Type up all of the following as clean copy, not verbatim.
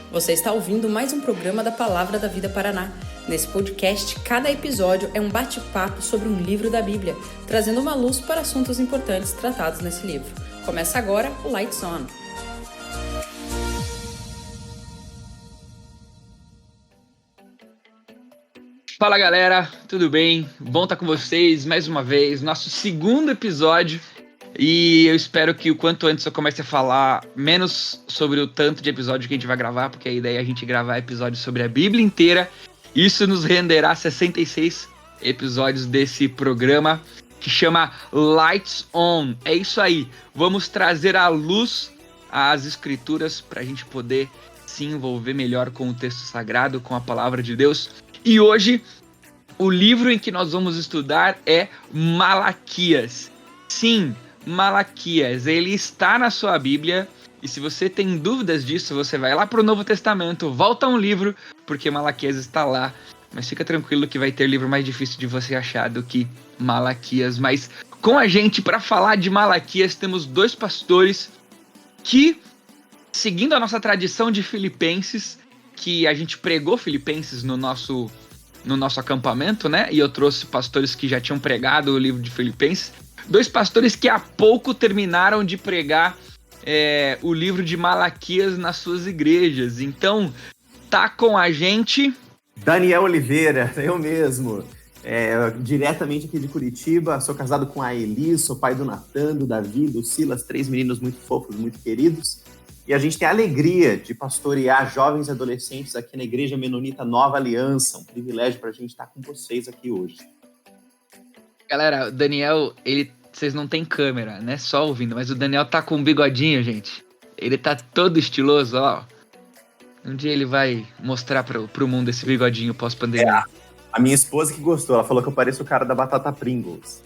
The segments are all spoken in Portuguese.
Você está ouvindo mais um programa da Palavra da Vida Paraná. Nesse podcast, cada episódio é um bate-papo sobre um livro da Bíblia, trazendo uma luz para assuntos importantes tratados nesse livro. Começa agora o Lights On. Fala galera, tudo bem? Bom estar com vocês mais uma vez, nosso segundo episódio, e eu espero que o quanto antes eu comece a falar menos sobre o tanto de episódio que a gente vai gravar, porque a ideia é a gente gravar episódios sobre a Bíblia inteira. Isso nos renderá 66 episódios desse programa que chama Lights On. É isso aí, vamos trazer à luz as escrituras para a gente poder se envolver melhor com o texto sagrado, com a palavra de Deus. E hoje, o livro em que nós vamos estudar é Malaquias. Sim, Malaquias, ele está na sua Bíblia, e se você tem dúvidas disso, você vai lá para o Novo Testamento, volta um livro, porque Malaquias está lá. Mas fica tranquilo que vai ter livro mais difícil de você achar do que Malaquias. Mas com a gente, para falar de Malaquias, temos dois pastores que, seguindo a nossa tradição de Filipenses, que a gente pregou Filipenses no nosso acampamento, né? E eu trouxe pastores que já tinham pregado o livro de Filipenses. Dois pastores que há pouco terminaram de pregar o livro de Malaquias nas suas igrejas. Então, tá com a gente... Daniel Oliveira, eu mesmo. Diretamente aqui de Curitiba. Sou casado com a Eli, sou pai do Natan, do Davi, do Silas, 3 meninos muito fofos, muito queridos. E a gente tem a alegria de pastorear jovens e adolescentes aqui na Igreja Menonita Nova Aliança. Um privilégio para a gente estar com vocês aqui hoje. Galera, o Daniel, vocês não tem câmera, né? Só ouvindo, mas o Daniel tá com um bigodinho, gente. Ele tá todo estiloso, ó. Um dia ele vai mostrar pro mundo esse bigodinho pós-pandemia. A minha esposa que gostou, ela falou que eu pareço o cara da batata Pringles.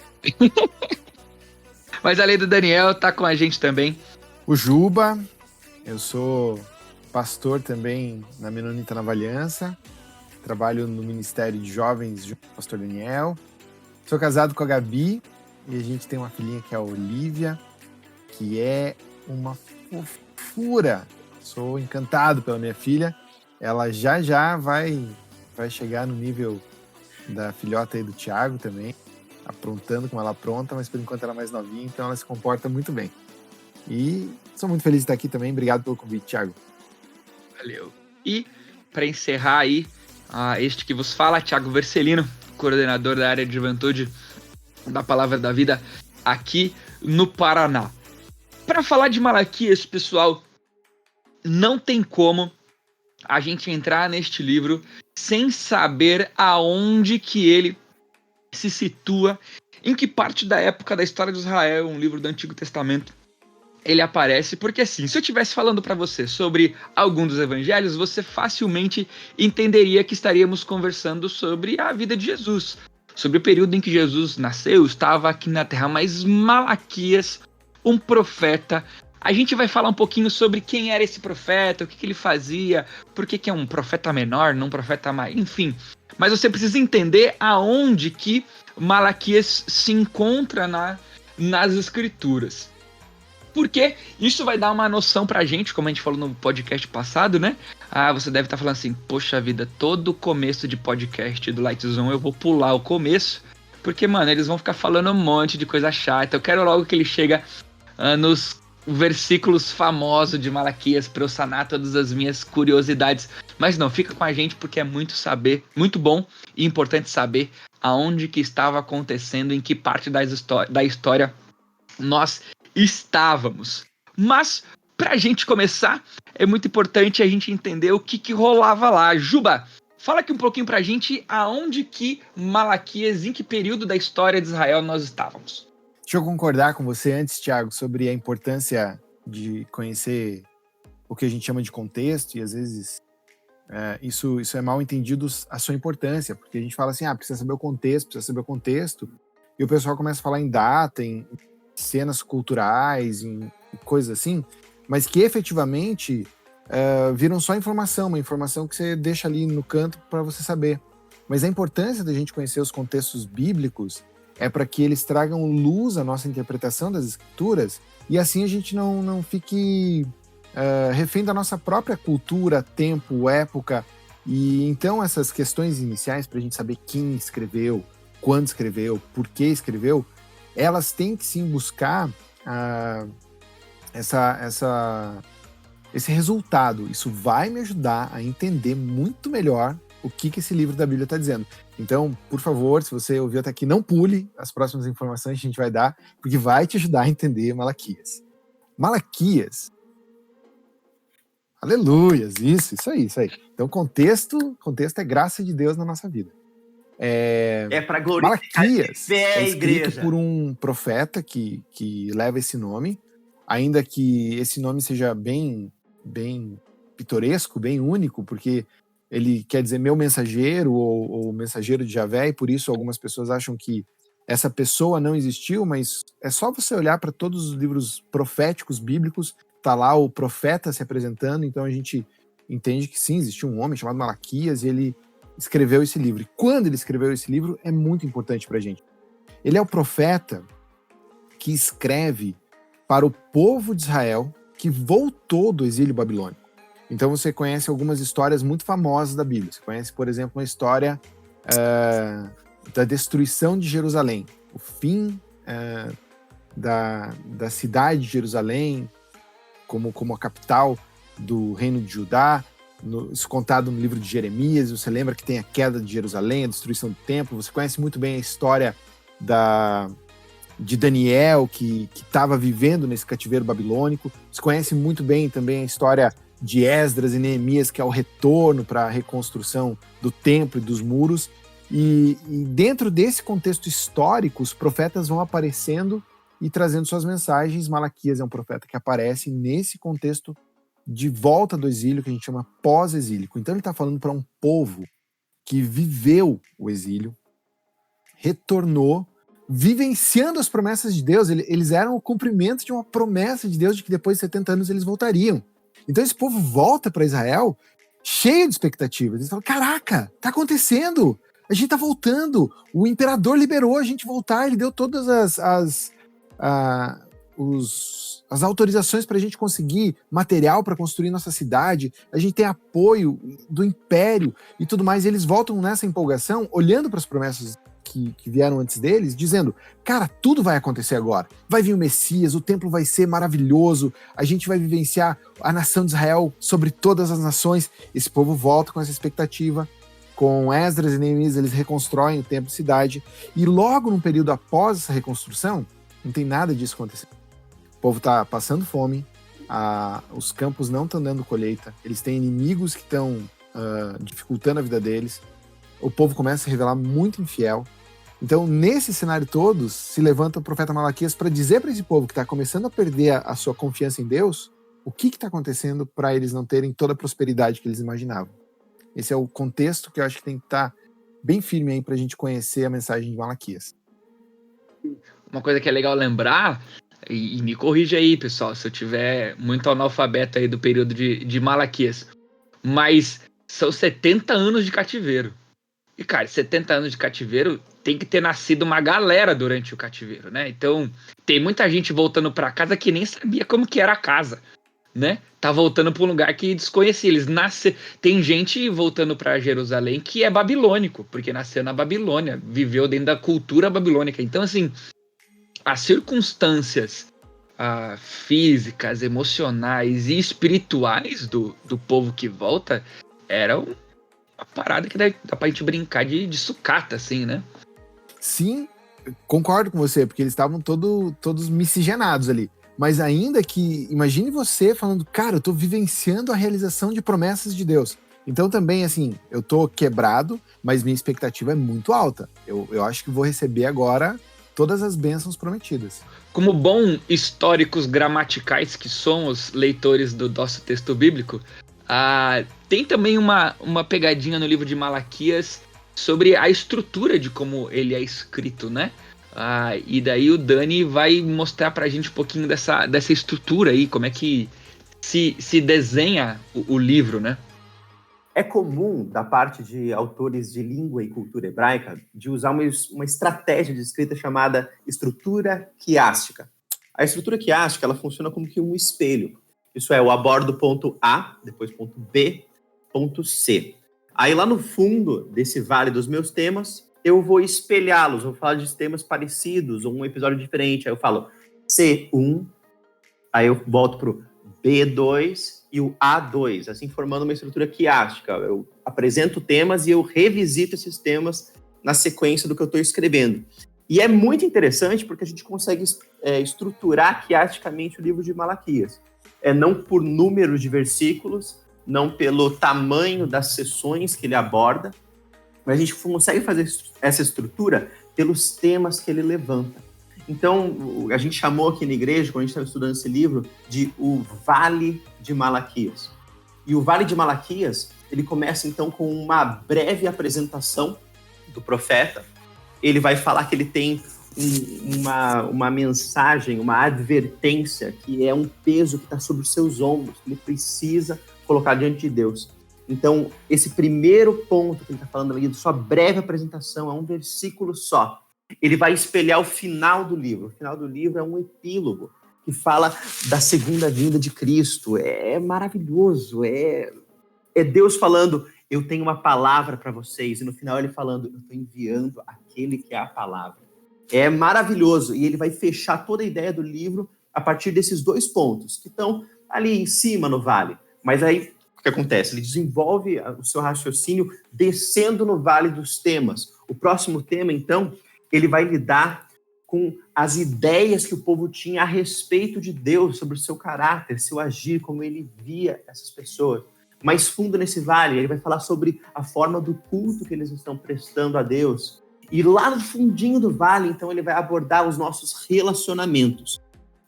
Mas além do Daniel, tá com a gente também o Juba. Eu sou pastor também na Menonita Nova Aliança, trabalho no Ministério de Jovens junto com o pastor Daniel. Sou casado com a Gabi e a gente tem uma filhinha que é a Olivia, que é uma fofura. Sou encantado pela minha filha. Ela já vai chegar no nível da filhota aí do Thiago também, aprontando como ela apronta, mas por enquanto ela é mais novinha, então ela se comporta muito bem. E sou muito feliz de estar aqui também. Obrigado pelo convite, Thiago. Valeu. E para encerrar aí, este que vos fala, Thiago Vercelino, coordenador da área de juventude da Palavra da Vida aqui no Paraná. Para falar de Malaquias, pessoal, não tem como a gente entrar neste livro sem saber aonde que ele se situa, em que parte da época da história de Israel, um livro do Antigo Testamento, ele aparece, porque assim, se eu estivesse falando para você sobre algum dos evangelhos, você facilmente entenderia que estaríamos conversando sobre a vida de Jesus, sobre o período em que Jesus nasceu, estava aqui na Terra. Mas Malaquias, um profeta, a gente vai falar um pouquinho sobre quem era esse profeta, o que ele fazia, por que é um profeta menor, não um profeta maior, enfim. Mas você precisa entender aonde que Malaquias se encontra nas escrituras. Porque isso vai dar uma noção pra gente, como a gente falou no podcast passado, né? Você deve estar falando assim, poxa vida, todo começo de podcast do Lights On eu vou pular o começo, porque, mano, eles vão ficar falando um monte de coisa chata. Eu quero logo que ele chega nos versículos famosos de Malaquias pra eu sanar todas as minhas curiosidades. Mas não, fica com a gente porque é muito bom e importante saber aonde que estava acontecendo, em que parte da história nós estávamos. Mas, pra gente começar, é muito importante a gente entender o que rolava lá. Juba, fala aqui um pouquinho pra gente aonde que Malaquias, em que período da história de Israel nós estávamos. Deixa eu concordar com você antes, Thiago, sobre a importância de conhecer o que a gente chama de contexto, e às vezes isso é mal entendido a sua importância, porque a gente fala assim, precisa saber o contexto, e o pessoal começa a falar em data, em cenas culturais, em coisas assim, mas que efetivamente viram só informação, uma informação que você deixa ali no canto para você saber. Mas a importância da gente conhecer os contextos bíblicos é para que eles tragam luz à nossa interpretação das escrituras, e assim a gente não fique refém da nossa própria cultura, tempo, época. E então essas questões iniciais para a gente saber quem escreveu, quando escreveu, por que escreveu, elas têm que sim buscar esse resultado. Isso vai me ajudar a entender muito melhor o que esse livro da Bíblia está dizendo. Então, por favor, se você ouviu até aqui, não pule as próximas informações que a gente vai dar, porque vai te ajudar a entender Malaquias. Malaquias. Aleluias, isso aí. Então, contexto é graça de Deus na nossa vida. Para glorificar Malaquias é escrito igreja. por um profeta que leva esse nome, ainda que esse nome seja bem pitoresco, bem único, porque ele quer dizer meu mensageiro ou mensageiro de Javé, e por isso algumas pessoas acham que essa pessoa não existiu, mas é só você olhar para todos os livros proféticos bíblicos, tá lá o profeta se apresentando, então a gente entende que sim, existiu um homem chamado Malaquias e ele escreveu esse livro. E quando ele escreveu esse livro é muito importante para a gente. Ele é o profeta que escreve para o povo de Israel que voltou do exílio babilônico. Então você conhece algumas histórias muito famosas da Bíblia. Você conhece, por exemplo, uma história da destruição de Jerusalém, o fim da cidade de Jerusalém como a capital do reino de Judá, isso contado no livro de Jeremias. Você lembra que tem a queda de Jerusalém, a destruição do templo. Você conhece muito bem a história de Daniel, que estava vivendo nesse cativeiro babilônico. Você conhece muito bem também a história de Esdras e Neemias, que é o retorno para a reconstrução do templo e dos muros. E dentro desse contexto histórico, os profetas vão aparecendo e trazendo suas mensagens. Malaquias é um profeta que aparece nesse contexto de volta do exílio, que a gente chama pós-exílico. Então ele está falando para um povo que viveu o exílio, retornou, vivenciando as promessas de Deus. Eles eram o cumprimento de uma promessa de Deus de que depois de 70 anos eles voltariam. Então esse povo volta para Israel cheio de expectativas. Eles falam, caraca, tá acontecendo, a gente tá voltando, o imperador liberou a gente voltar, ele deu todas as autorizações para a gente conseguir material para construir nossa cidade, a gente tem apoio do império e tudo mais. E eles voltam nessa empolgação, olhando para as promessas que vieram antes deles, dizendo, cara, tudo vai acontecer agora, vai vir o Messias, o templo vai ser maravilhoso, a gente vai vivenciar a nação de Israel sobre todas as nações. Esse povo volta com essa expectativa. Com Esdras e Neemias, eles reconstroem o templo e cidade, e logo num período após essa reconstrução, não tem nada disso acontecendo. O povo está passando fome, os campos não estão dando colheita, eles têm inimigos que estão dificultando a vida deles, o povo começa a se revelar muito infiel. Então, nesse cenário todo, se levanta o profeta Malaquias para dizer para esse povo que está começando a perder a sua confiança em Deus, o que está acontecendo para eles não terem toda a prosperidade que eles imaginavam. Esse é o contexto que eu acho que tem que estar bem firme aí para a gente conhecer a mensagem de Malaquias. Uma coisa que é legal lembrar, e me corrija aí, pessoal, se eu tiver muito analfabeto aí do período de Malaquias, mas são 70 anos de cativeiro. E, cara, 70 anos de cativeiro tem que ter nascido uma galera durante o cativeiro, né? Então, tem muita gente voltando para casa que nem sabia como que era a casa, né? Tá voltando para um lugar que desconhecia. Tem gente voltando para Jerusalém que é babilônico, porque nasceu na Babilônia, viveu dentro da cultura babilônica. Então, assim, as circunstâncias físicas, emocionais e espirituais do povo que volta eram uma parada que dá pra gente brincar de sucata, assim, né? Sim, concordo com você, porque eles estavam todos miscigenados ali. Mas ainda que, imagine você falando, cara, eu tô vivenciando a realização de promessas de Deus. Então também, assim, eu tô quebrado, mas minha expectativa é muito alta. Eu acho que vou receber agora todas as bênçãos prometidas. Como bons históricos gramaticais que somos, leitores do nosso texto bíblico, tem também uma pegadinha no livro de Malaquias sobre a estrutura de como ele é escrito, né? E daí o Dani vai mostrar pra gente um pouquinho dessa estrutura aí, como é que se desenha o livro, né? É comum, da parte de autores de língua e cultura hebraica, de usar uma estratégia de escrita chamada estrutura quiástica. A estrutura quiástica, ela funciona como que um espelho. Isso é, eu abordo ponto A, depois ponto B, ponto C. Aí lá no fundo desse vale dos meus temas, eu vou espelhá-los, vou falar de temas parecidos, ou um episódio diferente. Aí eu falo C1, aí eu volto pro B2 e o A2, assim formando uma estrutura quiástica. Eu apresento temas e eu revisito esses temas na sequência do que eu estou escrevendo. E é muito interessante porque a gente consegue estruturar quiasticamente o livro de Malaquias. Não por números de versículos, não pelo tamanho das sessões que ele aborda, mas a gente consegue fazer essa estrutura pelos temas que ele levanta. Então, a gente chamou aqui na igreja, quando a gente estava estudando esse livro, de o Vale de Malaquias. E o Vale de Malaquias, ele começa então com uma breve apresentação do profeta. Ele vai falar que ele tem uma mensagem, uma advertência, que é um peso que está sobre os seus ombros, que ele precisa colocar diante de Deus. Então, esse primeiro ponto que ele está falando ali, de sua breve apresentação, é um versículo só. Ele vai espelhar o final do livro. O final do livro é um epílogo que fala da segunda vinda de Cristo. É maravilhoso. É Deus falando, eu tenho uma palavra para vocês. E no final ele falando, eu estou enviando aquele que é a palavra. É maravilhoso. E ele vai fechar toda a ideia do livro a partir desses dois pontos, que estão ali em cima no vale. Mas aí, o que acontece? Ele desenvolve o seu raciocínio descendo no vale dos temas. O próximo tema, então, ele vai lidar com as ideias que o povo tinha a respeito de Deus, sobre o seu caráter, seu agir, como ele via essas pessoas. Mais fundo nesse vale, ele vai falar sobre a forma do culto que eles estão prestando a Deus. E lá no fundinho do vale, então, ele vai abordar os nossos relacionamentos.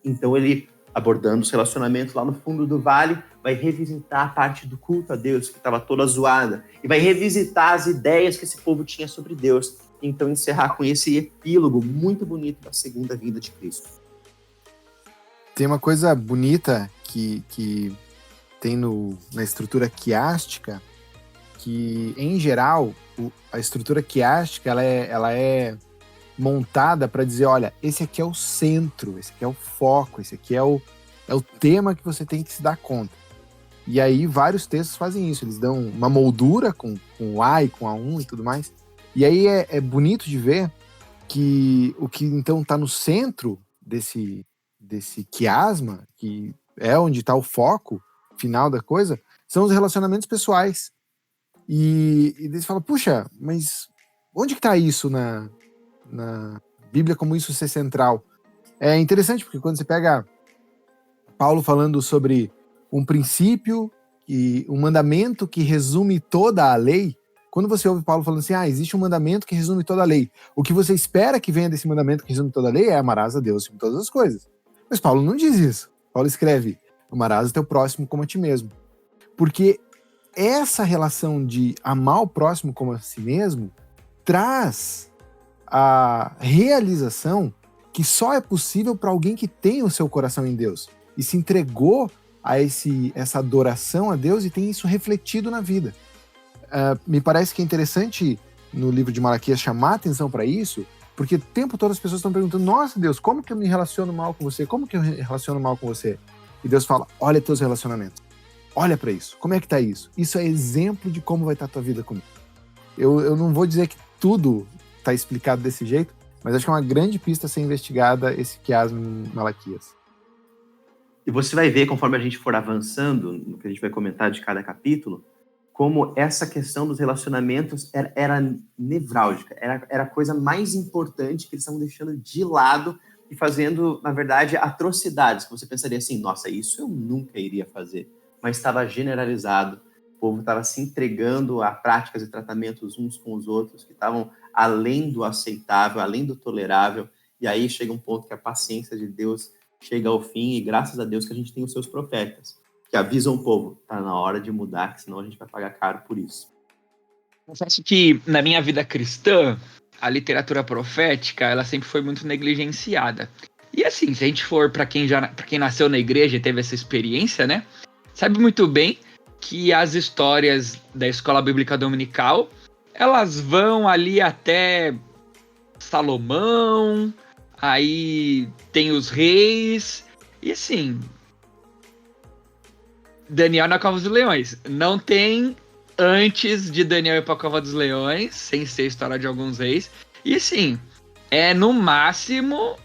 Então, ele, abordando os relacionamentos lá no fundo do vale, vai revisitar a parte do culto a Deus, que estava toda zoada, e vai revisitar as ideias que esse povo tinha sobre Deus. Então, encerrar com esse epílogo muito bonito da segunda vinda de Cristo. Tem uma coisa bonita que tem na estrutura quiástica, que, em geral, a estrutura quiástica ela é montada para dizer, olha, esse aqui é o centro, esse aqui é o foco, esse aqui é o tema que você tem que se dar conta. E aí, vários textos fazem isso, eles dão uma moldura com o A e com A1 e tudo mais. E aí é bonito de ver que o que então está no centro desse quiasma, que é onde está o foco final da coisa, são os relacionamentos pessoais. E eles falam, puxa, mas onde que está isso na Bíblia, como isso ser central? É interessante, porque quando você pega Paulo falando sobre um princípio e um mandamento que resume toda a lei, quando você ouve Paulo falando assim, existe um mandamento que resume toda a lei, o que você espera que venha desse mandamento que resume toda a lei é amarás a Deus em todas as coisas. Mas Paulo não diz isso. Paulo escreve, amarás o teu próximo como a ti mesmo. Porque essa relação de amar o próximo como a si mesmo traz a realização que só é possível para alguém que tem o seu coração em Deus e se entregou a essa adoração a Deus e tem isso refletido na vida. Me parece que é interessante no livro de Malaquias chamar a atenção para isso, porque o tempo todo as pessoas estão perguntando, nossa Deus, como que eu me relaciono mal com você? Como que eu me relaciono mal com você? E Deus fala, olha teus relacionamentos. Olha para isso. Como é que tá isso? Isso é exemplo de como vai estar a tua vida comigo. Eu não vou dizer que tudo está explicado desse jeito, mas acho que é uma grande pista a ser investigada esse quiasmo em Malaquias. E você vai ver, conforme a gente for avançando, no que a gente vai comentar de cada capítulo, como essa questão dos relacionamentos era nevrálgica, era a coisa mais importante que eles estavam deixando de lado e fazendo, na verdade, atrocidades, que você pensaria assim, nossa, isso eu nunca iria fazer, mas estava generalizado, o povo estava se entregando a práticas e tratamentos uns com os outros que estavam além do aceitável, além do tolerável, e aí chega um ponto que a paciência de Deus chega ao fim, e graças a Deus que a gente tem os seus profetas, que avisam o povo, tá na hora de mudar, que senão a gente vai pagar caro por isso. Confesso que na minha vida cristã, a literatura profética, ela sempre foi muito negligenciada. E assim, se a gente for para quem nasceu na igreja e teve essa experiência, né, sabe muito bem que as histórias da escola bíblica dominical, elas vão ali até Salomão, aí tem os reis, e assim, Daniel na Cova dos Leões. Não tem antes de Daniel ir pra Cova dos Leões, sem ser a história de alguns reis. E assim, é no máximo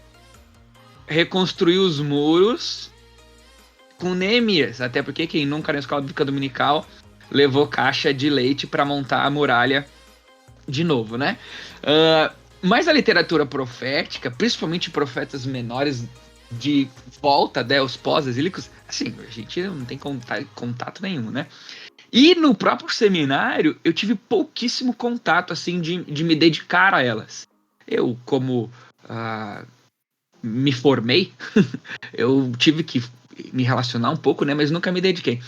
reconstruir os muros com Neemias. Até porque quem nunca na escola bíblica dominical levou caixa de leite para montar a muralha de novo, né? Mas a literatura profética, principalmente profetas menores de volta, né, os pós-exílicos, assim, a gente não tem contato nenhum, né? E no próprio seminário, eu tive pouquíssimo contato, assim, de me dedicar a elas. Eu, como me formei, eu tive que me relacionar um pouco, né, mas nunca me dediquei.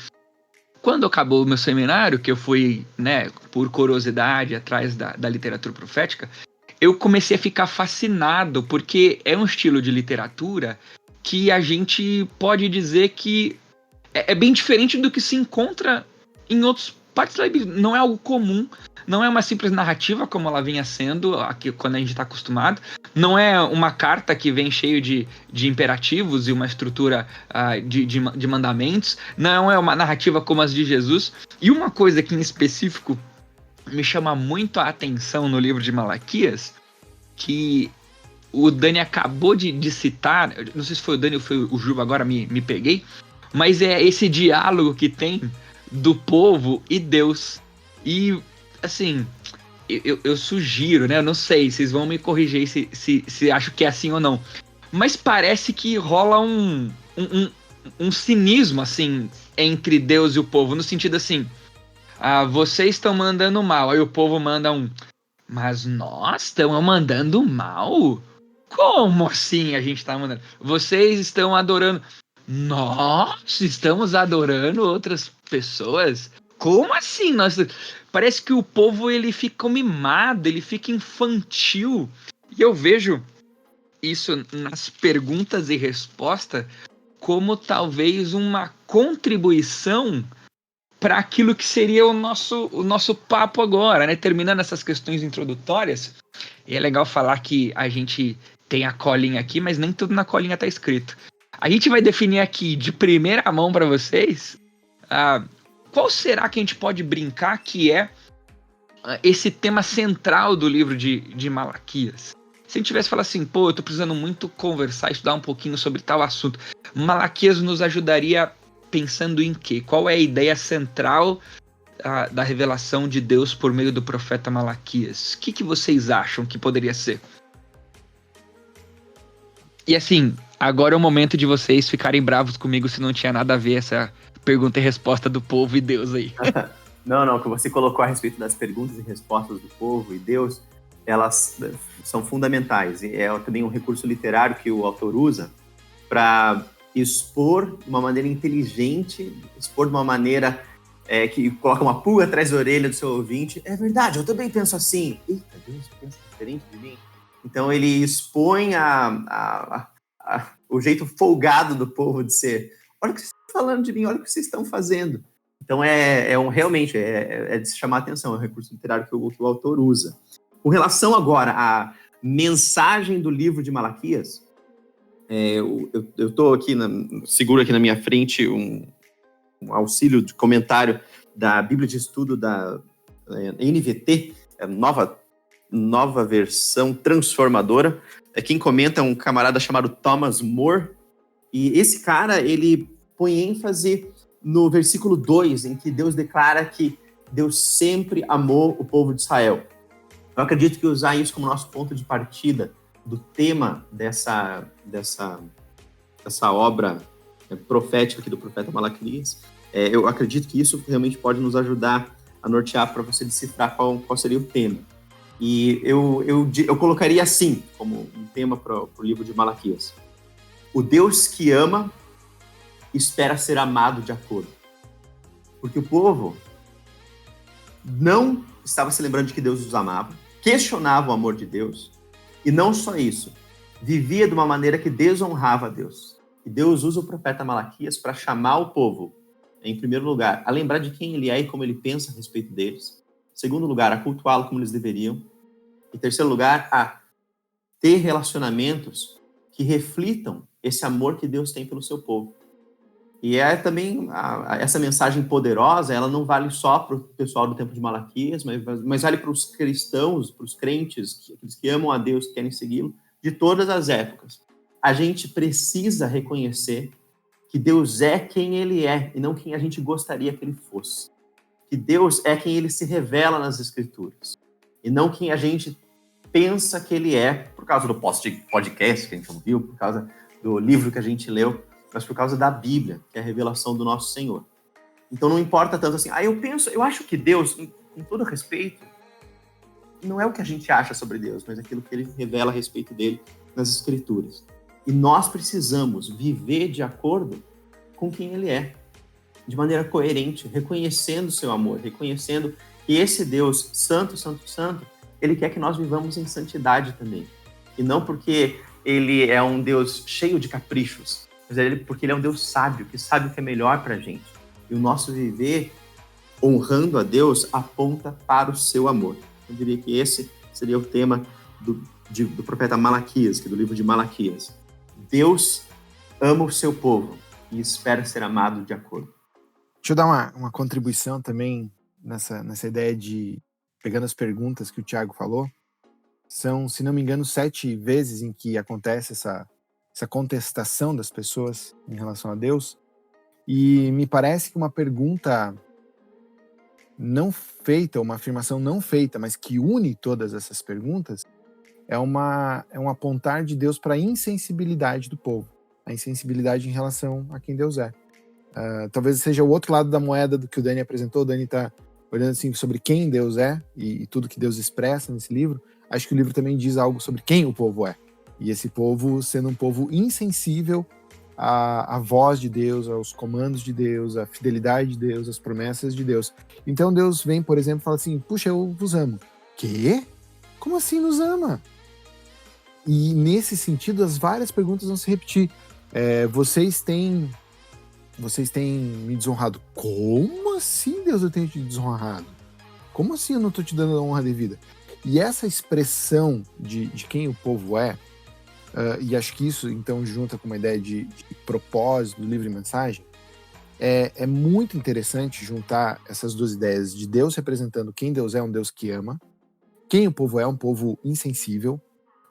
Quando acabou o meu seminário, que eu fui, né, por curiosidade, atrás da literatura profética, eu comecei a ficar fascinado, porque é um estilo de literatura que a gente pode dizer que é bem diferente do que se encontra em outras partes da Bíblia. Não é algo comum, não é uma simples narrativa como ela vinha sendo aqui quando a gente está acostumado, não é uma carta que vem cheio de imperativos e uma estrutura de mandamentos, não é uma narrativa como as de Jesus. E uma coisa que em específico me chama muito a atenção no livro de Malaquias, que o Dani acabou de citar, não sei se foi o Dani ou foi o Juba, agora me peguei, mas é esse diálogo que tem do povo e Deus. E, assim, eu sugiro, né? Eu não sei, vocês vão me corrigir se acham que é assim ou não. Mas parece que rola um cinismo, assim, entre Deus e o povo, no sentido assim, vocês estão mandando mal, aí o povo manda mas nós estamos mandando mal? Como assim a gente está mandando? Vocês estão adorando. Nós estamos adorando outras pessoas? Como assim? Parece que o povo ele fica mimado, ele fica infantil. E eu vejo isso nas perguntas e respostas como talvez uma contribuição para aquilo que seria o nosso papo agora, né? Terminando essas questões introdutórias, e é legal falar que a gente tem a colinha aqui, mas nem tudo na colinha tá escrito. A gente vai definir aqui de primeira mão para vocês qual será que a gente pode brincar que é esse tema central do livro de Malaquias. Se a gente tivesse falado assim, eu tô precisando muito conversar, estudar um pouquinho sobre tal assunto, Malaquias nos ajudaria pensando em quê? Qual é a ideia central da revelação de Deus por meio do profeta Malaquias? O que vocês acham que poderia ser? E assim, agora é o momento de vocês ficarem bravos comigo se não tinha nada a ver essa pergunta e resposta do povo e Deus aí. Não, que você colocou a respeito das perguntas e respostas do povo e Deus, elas são fundamentais. E é também um recurso literário que o autor usa para expor de uma maneira inteligente, expor de uma maneira que coloca uma pulga atrás da orelha do seu ouvinte. É verdade, eu também penso assim. Eita, Deus pensa diferente de mim. Então ele expõe o jeito folgado do povo de ser. Olha o que vocês estão falando de mim, olha o que vocês estão fazendo. Então realmente de se chamar a atenção, é um recurso literário que o autor usa. Com relação agora à mensagem do livro de Malaquias, eu estou aqui, seguro aqui na minha frente um auxílio de comentário da Bíblia de Estudo da NVT, nova versão transformadora. Quem comenta é um camarada chamado Thomas Moore, e esse cara, ele põe ênfase no versículo 2, em que Deus declara que Deus sempre amou o povo de Israel. Eu acredito que usar isso como nosso ponto de partida do tema dessa obra profética aqui do profeta Malaquias, eu acredito que isso realmente pode nos ajudar a nortear para você decifrar qual seria o tema. E eu colocaria assim, como um tema para o livro de Malaquias: o Deus que ama espera ser amado de acordo. Porque o povo não estava se lembrando de que Deus os amava, questionava o amor de Deus, e não só isso, vivia de uma maneira que desonrava a Deus. E Deus usa o profeta Malaquias para chamar o povo, em primeiro lugar, a lembrar de quem ele é e como ele pensa a respeito deles. Em segundo lugar, a cultuá-lo como eles deveriam. Em terceiro lugar, a ter relacionamentos que reflitam esse amor que Deus tem pelo seu povo. E é também essa mensagem poderosa, ela não vale só para o pessoal do tempo de Malaquias, mas vale para os cristãos, para os crentes, aqueles que amam a Deus, que querem segui-lo, de todas as épocas. A gente precisa reconhecer que Deus é quem Ele é, e não quem a gente gostaria que Ele fosse. Que Deus é quem Ele se revela nas Escrituras, e não quem a gente pensa que Ele é, por causa do podcast que a gente ouviu, por causa do livro que a gente leu, mas por causa da Bíblia, que é a revelação do nosso Senhor. Então não importa tanto assim, eu acho que Deus, com todo respeito, não é o que a gente acha sobre Deus, mas aquilo que Ele revela a respeito dele nas Escrituras. E nós precisamos viver de acordo com quem Ele é, de maneira coerente, reconhecendo o seu amor, reconhecendo que esse Deus santo, santo, santo, Ele quer que nós vivamos em santidade também. E não porque Ele é um Deus cheio de caprichos, mas porque Ele é um Deus sábio, que sabe o que é melhor para a gente. E o nosso viver honrando a Deus aponta para o seu amor. Eu diria que esse seria o tema do profeta Malaquias, que é do livro de Malaquias. Deus ama o seu povo e espera ser amado de acordo. Deixa eu dar uma contribuição também nessa ideia de, pegando as perguntas que o Thiago falou, são, se não me engano, 7 vezes em que acontece essa contestação das pessoas em relação a Deus, e me parece que uma pergunta não feita, uma afirmação não feita, mas que une todas essas perguntas, é um apontar de Deus para a insensibilidade do povo, a insensibilidade em relação a quem Deus é. Talvez seja o outro lado da moeda do que o Dani apresentou. O Dani está olhando assim sobre quem Deus é e tudo que Deus expressa nesse livro. Acho que o livro também diz algo sobre quem o povo é. E esse povo sendo um povo insensível à voz de Deus, aos comandos de Deus, à fidelidade de Deus, às promessas de Deus. Então Deus vem, por exemplo, e fala assim, puxa, eu vos amo. Quê? Como assim nos ama? E nesse sentido, as várias perguntas vão se repetir. Vocês têm me desonrado. Como assim, Deus, eu tenho te desonrado? Como assim eu não estou te dando a honra devida? E essa expressão de quem o povo é, e acho que isso, então, junta com uma ideia de propósito do livro e mensagem, é muito interessante juntar essas duas ideias de Deus representando quem Deus é, um Deus que ama, quem o povo é, um povo insensível,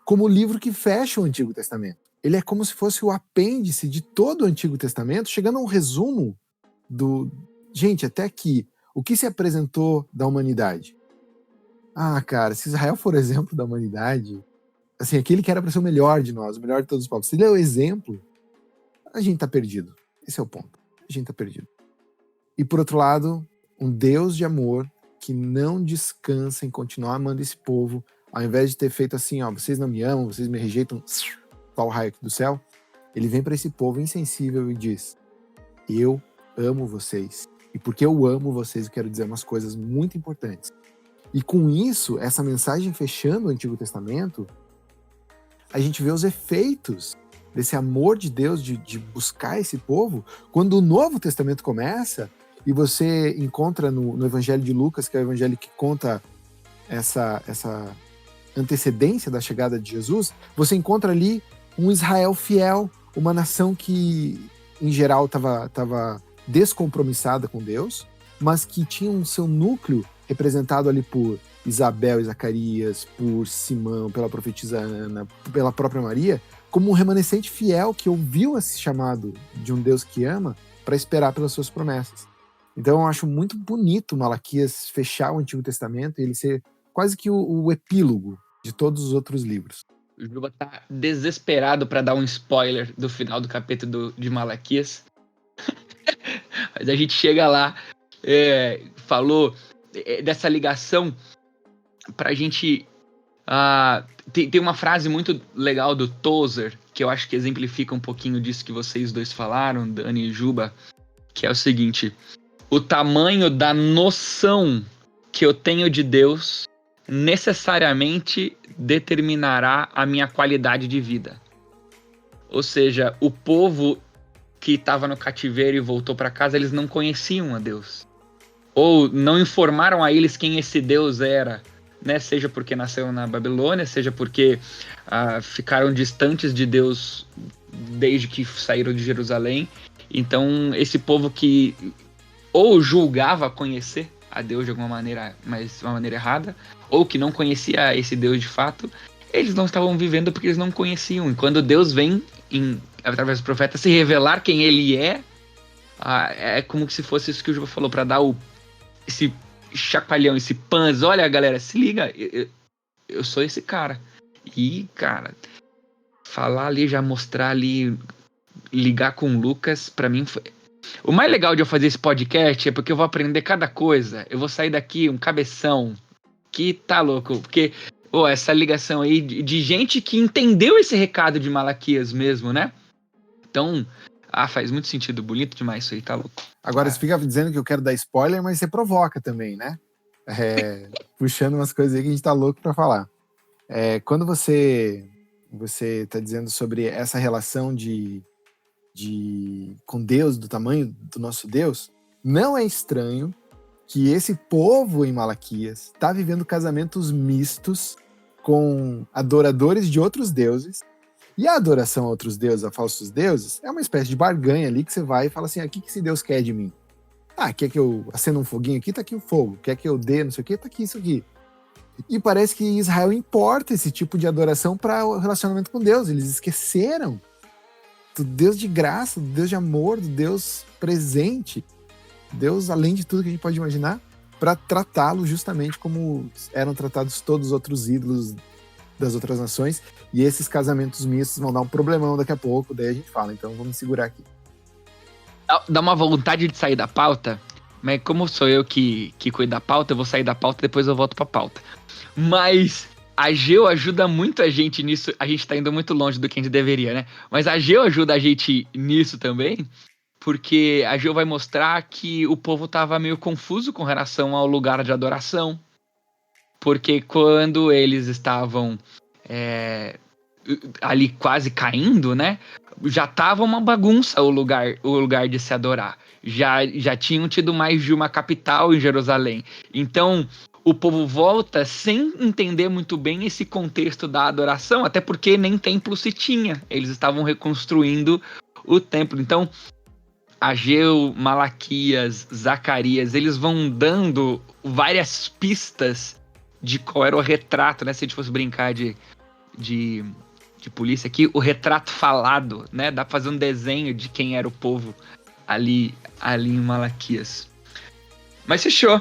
como o livro que fecha o Antigo Testamento. Ele é como se fosse o apêndice de todo o Antigo Testamento, chegando a um resumo Gente, até aqui, o que se apresentou da humanidade? Cara, se Israel for exemplo da humanidade, assim, aquele que era para ser o melhor de nós, o melhor de todos os povos, se ele é o exemplo, a gente tá perdido. Esse é o ponto. A gente tá perdido. E por outro lado, um Deus de amor que não descansa em continuar amando esse povo, ao invés de ter feito assim, vocês não me amam, vocês me rejeitam, o raio aqui do céu, ele vem para esse povo insensível e diz, eu amo vocês, e porque eu amo vocês, eu quero dizer umas coisas muito importantes. E com isso, essa mensagem fechando o Antigo Testamento, a gente vê os efeitos desse amor de Deus de buscar esse povo, quando o Novo Testamento começa, e você encontra no Evangelho de Lucas, que é o evangelho que conta essa antecedência da chegada de Jesus, você encontra ali um Israel fiel, uma nação que, em geral, estava descompromissada com Deus, mas que tinha um seu núcleo representado ali por Isabel e Zacarias, por Simão, pela profetisa Ana, pela própria Maria, como um remanescente fiel que ouviu esse chamado de um Deus que ama para esperar pelas suas promessas. Então eu acho muito bonito Malaquias fechar o Antigo Testamento e ele ser quase que o epílogo de todos os outros livros. O Juba tá desesperado para dar um spoiler do final do capítulo de Malaquias. Mas a gente chega lá, falou dessa ligação pra gente... tem uma frase muito legal do Tozer, que eu acho que exemplifica um pouquinho disso que vocês dois falaram, Dani e Juba, que é o seguinte: o tamanho da noção que eu tenho de Deus necessariamente determinará a minha qualidade de vida. Ou seja, o povo que estava no cativeiro e voltou para casa, eles não conheciam a Deus. Ou não informaram a eles quem esse Deus era. né? Seja porque nasceu na Babilônia, seja porque ficaram distantes de Deus desde que saíram de Jerusalém. Então, esse povo que ou julgava conhecer a Deus de alguma maneira, mas de uma maneira errada, ou que não conhecia esse Deus de fato, eles não estavam vivendo porque eles não conheciam. E quando Deus vem, através do profeta, se revelar quem ele é como se fosse isso que o Juba falou, para dar esse chacoalhão, esse pans. Olha, galera, se liga, eu sou esse cara. E, cara, falar ali, já mostrar ali, ligar com o Lucas, pra mim foi... O mais legal de eu fazer esse podcast é porque eu vou aprender cada coisa. Eu vou sair daqui um cabeção que tá louco. Porque, essa ligação aí de gente que entendeu esse recado de Malaquias mesmo, né? Então, faz muito sentido. Bonito demais isso aí, tá louco. Agora, você fica dizendo que eu quero dar spoiler, mas você provoca também, né? Puxando umas coisas aí que a gente tá louco pra falar. Quando você tá dizendo sobre essa relação com Deus, do tamanho do nosso Deus, não é estranho que esse povo em Malaquias está vivendo casamentos mistos com adoradores de outros deuses, e a adoração a outros deuses, a falsos deuses, é uma espécie de barganha ali que você vai e fala assim, o que esse Deus quer de mim? Quer que eu acenda um foguinho aqui? Tá aqui o fogo. Quer que eu dê não sei o que? Tá aqui isso aqui. E parece que Israel importa esse tipo de adoração para o relacionamento com Deus. Eles esqueceram do Deus de graça, do Deus de amor, do Deus presente, Deus além de tudo que a gente pode imaginar, para tratá-lo justamente como eram tratados todos os outros ídolos das outras nações. E esses casamentos mistos vão dar um problemão daqui a pouco, daí a gente fala, então vamos segurar aqui. Dá uma vontade de sair da pauta, mas como sou eu que cuido da pauta, eu vou sair da pauta e depois eu volto pra pauta. Mas a Geo ajuda muito a gente nisso. A gente tá indo muito longe do que a gente deveria, né? Mas a Geo ajuda a gente nisso também, porque a Geo vai mostrar que o povo tava meio confuso com relação ao lugar de adoração. Porque quando eles estavam ali quase caindo, né? Já tava uma bagunça o lugar de se adorar. Já tinham tido mais de uma capital em Jerusalém. Então, o povo volta sem entender muito bem esse contexto da adoração, até porque nem templo se tinha. Eles estavam reconstruindo o templo. Então, Ageu, Malaquias, Zacarias, eles vão dando várias pistas de qual era o retrato, né? Se a gente fosse brincar de polícia aqui, o retrato falado, né? Dá pra fazer um desenho de quem era o povo ali em Malaquias. Mas fechou.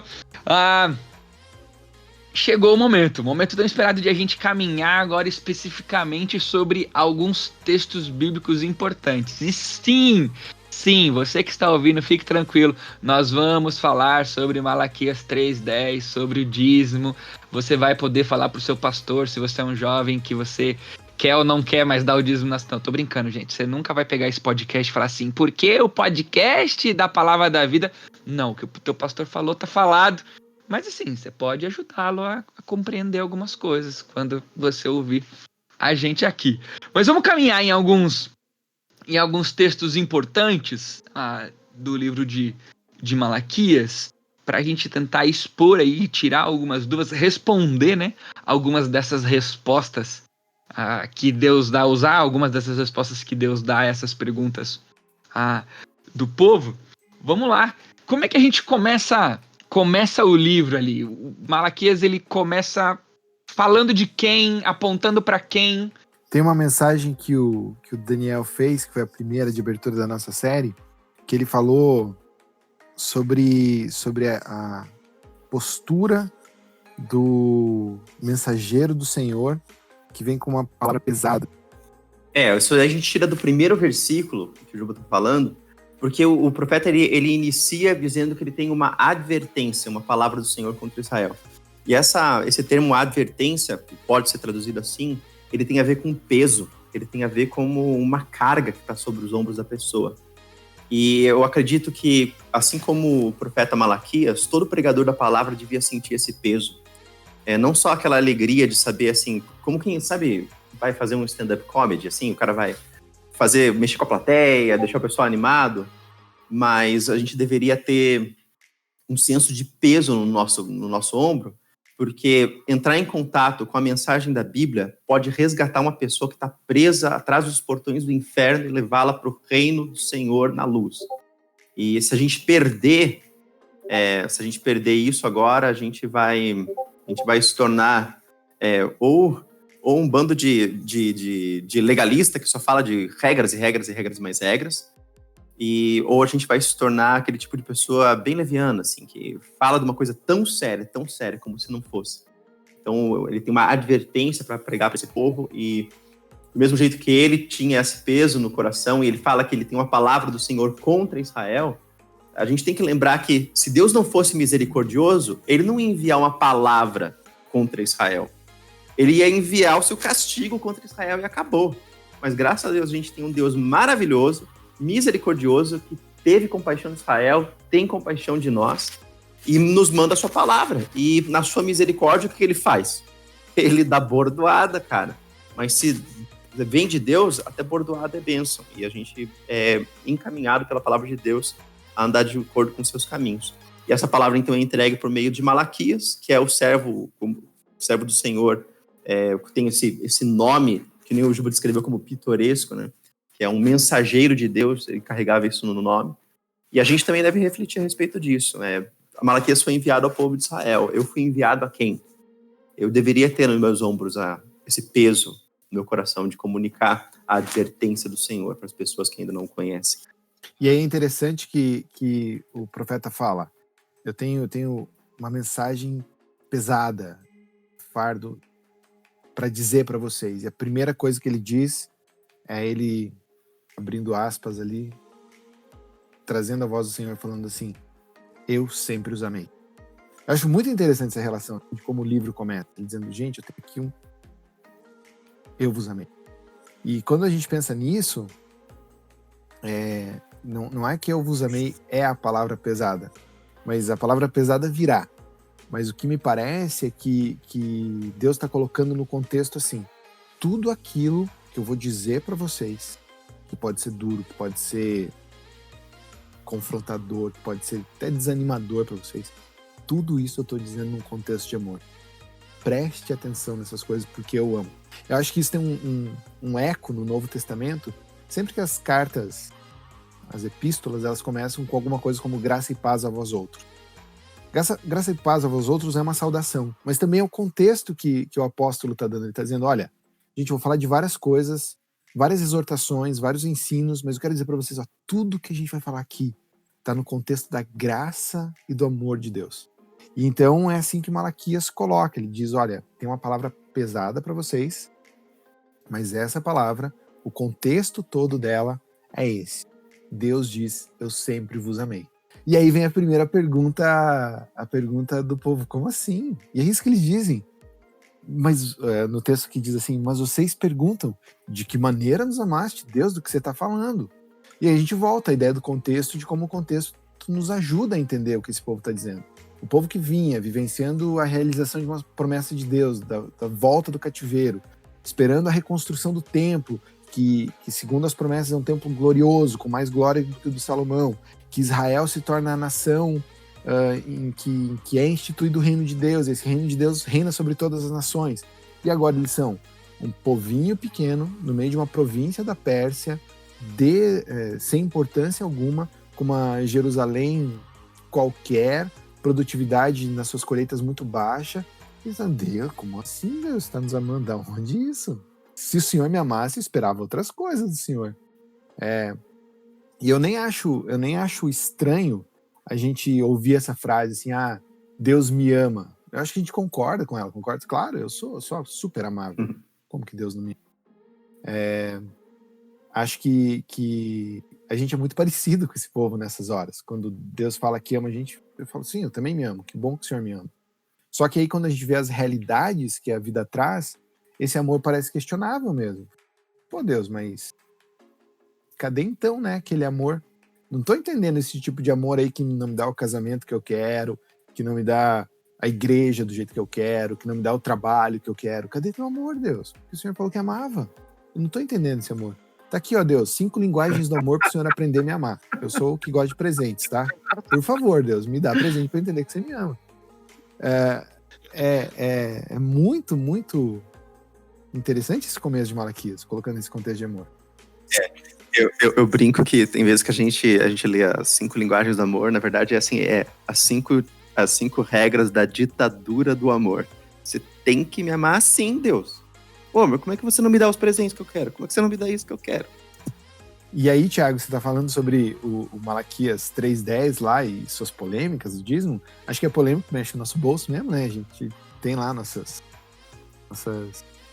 Chegou o momento tão esperado de a gente caminhar agora especificamente sobre alguns textos bíblicos importantes. E sim, você que está ouvindo, fique tranquilo, nós vamos falar sobre Malaquias 3:10, sobre o dízimo. Você vai poder falar pro seu pastor, se você é um jovem, que você quer ou não quer mais dar o dízimo nas... Não, tô brincando, gente. Você nunca vai pegar esse podcast e falar assim, por que o podcast da Palavra da Vida? Não, o que o teu pastor falou tá falado. Mas assim, você pode ajudá-lo a compreender algumas coisas quando você ouvir a gente aqui. Mas vamos caminhar em alguns textos importantes do livro de Malaquias, para a gente tentar expor aí, tirar algumas dúvidas, responder, né, algumas dessas respostas que Deus dá, usar algumas dessas respostas que Deus dá a essas perguntas do povo. Vamos lá. Como é que a gente começa o livro ali? O Malaquias, ele começa falando de quem, apontando para quem. Tem uma mensagem que o Daniel fez, que foi a primeira de abertura da nossa série, que ele falou sobre a postura do mensageiro do Senhor, que vem com uma palavra pesada. Isso aí a gente tira do primeiro versículo que o Juba está falando, porque o profeta ele inicia dizendo que ele tem uma advertência, uma palavra do Senhor contra Israel. E esse termo advertência, que pode ser traduzido assim, ele tem a ver com peso, ele tem a ver como uma carga que está sobre os ombros da pessoa. E eu acredito que, assim como o profeta Malaquias, todo pregador da palavra devia sentir esse peso. Não só aquela alegria de saber, assim, como quem, sabe, vai fazer um stand-up comedy, assim, o cara vai mexer com a plateia, deixar o pessoal animado, mas a gente deveria ter um senso de peso no nosso ombro, porque entrar em contato com a mensagem da Bíblia pode resgatar uma pessoa que está presa atrás dos portões do inferno e levá-la para o reino do Senhor na luz. E se a gente perder isso agora, a gente vai se tornar ou um bando de legalista que só fala de regras e regras e regras e mais regras, ou a gente vai se tornar aquele tipo de pessoa bem leviana, assim, que fala de uma coisa tão séria, como se não fosse. Então, ele tem uma advertência para pregar para esse povo, e do mesmo jeito que ele tinha esse peso no coração, e ele fala que ele tem uma palavra do Senhor contra Israel, a gente tem que lembrar que, se Deus não fosse misericordioso, ele não ia enviar uma palavra contra Israel. Ele ia enviar o seu castigo contra Israel e acabou. Mas, graças a Deus, a gente tem um Deus maravilhoso, misericordioso, que teve compaixão de Israel, tem compaixão de nós, e nos manda a sua palavra. E na sua misericórdia, o que ele faz? Ele dá bordoada, cara. Mas se vem de Deus, até bordoada é bênção. E a gente é encaminhado pela palavra de Deus a andar de acordo com seus caminhos. E essa palavra, então, é entregue por meio de Malaquias, que é o servo do Senhor, que tem esse nome, que nem o Juba descreveu como pitoresco, né? Que é um mensageiro de Deus, ele carregava isso no nome. E a gente também deve refletir a respeito disso, né? A Malaquias foi enviado ao povo de Israel. Eu fui enviado a quem? Eu deveria ter nos meus ombros esse peso no meu coração de comunicar a advertência do Senhor para as pessoas que ainda não o conhecem. E aí é interessante que o profeta fala, eu tenho uma mensagem pesada, fardo, para dizer para vocês. E a primeira coisa que ele diz é ele, abrindo aspas ali, trazendo a voz do Senhor, falando assim, eu sempre os amei. Eu acho muito interessante essa relação, de como o livro começa, dizendo, gente, eu tenho aqui eu vos amei. E quando a gente pensa nisso, não é que eu vos amei é a palavra pesada, mas a palavra pesada virá. Mas o que me parece é que Deus está colocando no contexto assim, tudo aquilo que eu vou dizer para vocês, que pode ser duro, que pode ser confrontador, que pode ser até desanimador para vocês, tudo isso eu estou dizendo num contexto de amor. Preste atenção nessas coisas, porque eu amo. Eu acho que isso tem um eco no Novo Testamento, sempre que as cartas, as epístolas, elas começam com alguma coisa como graça e paz a vós outros. Graça e paz a vós outros é uma saudação, mas também é o contexto que o apóstolo está dando. Ele está dizendo, olha, gente, eu vou falar de várias coisas, várias exortações, vários ensinos, mas eu quero dizer para vocês, tudo que a gente vai falar aqui está no contexto da graça e do amor de Deus. E então é assim que Malaquias coloca, ele diz, olha, tem uma palavra pesada para vocês, mas essa palavra, o contexto todo dela é esse. Deus diz, eu sempre vos amei. E aí vem a primeira pergunta, a pergunta do povo, como assim? E é isso que eles dizem. Mas no texto que diz assim, mas vocês perguntam, de que maneira nos amaste, Deus, do que você está falando? E aí a gente volta à ideia do contexto, de como o contexto nos ajuda a entender o que esse povo está dizendo. O povo que vinha vivenciando a realização de uma promessa de Deus, da volta do cativeiro, esperando a reconstrução do templo, que segundo as promessas é um templo glorioso, com mais glória do que o de Salomão, que Israel se torna a nação em que é instituído o reino de Deus, esse reino de Deus reina sobre todas as nações. E agora eles são um povinho pequeno, no meio de uma província da Pérsia, sem importância alguma, com uma Jerusalém qualquer, produtividade nas suas colheitas muito baixa. E eles Deus, como assim, Deus? Você está nos amando? Da onde isso? Se o Senhor me amasse, eu esperava outras coisas do Senhor. E eu nem acho estranho a gente ouvir essa frase assim, Deus me ama. Eu acho que a gente concorda com ela, concorda? Claro, eu sou super amável. Como que Deus não me ama? Acho que a gente é muito parecido com esse povo nessas horas. Quando Deus fala que ama a gente, eu falo, sim, eu também me amo, que bom que o Senhor me ama. Só que aí quando a gente vê as realidades que a vida traz, esse amor parece questionável mesmo. Pô, Deus, mas cadê então, né, aquele amor? Não tô entendendo esse tipo de amor aí que não me dá o casamento que eu quero, que não me dá a igreja do jeito que eu quero, que não me dá o trabalho que eu quero. Cadê teu amor, Deus? Porque o Senhor falou que amava. Eu não tô entendendo esse amor. Tá aqui, ó, Deus, 5 linguagens do amor pro Senhor aprender a me amar. Eu sou o que gosta de presentes, tá? Por favor, Deus, me dá presente pra entender que você me ama. É muito, muito interessante esse começo de Malaquias, colocando esse contexto de amor. Eu brinco que tem vezes que a gente lê as 5 linguagens do amor, na verdade as cinco regras da ditadura do amor. Você tem que me amar assim, Deus. Pô, mas como é que você não me dá os presentes que eu quero? Como é que você não me dá isso que eu quero? E aí, Thiago, você tá falando sobre o Malaquias 3:10 lá e suas polêmicas do dízimo. Acho que é polêmico que mexe no nosso bolso mesmo, né? A gente tem lá nossas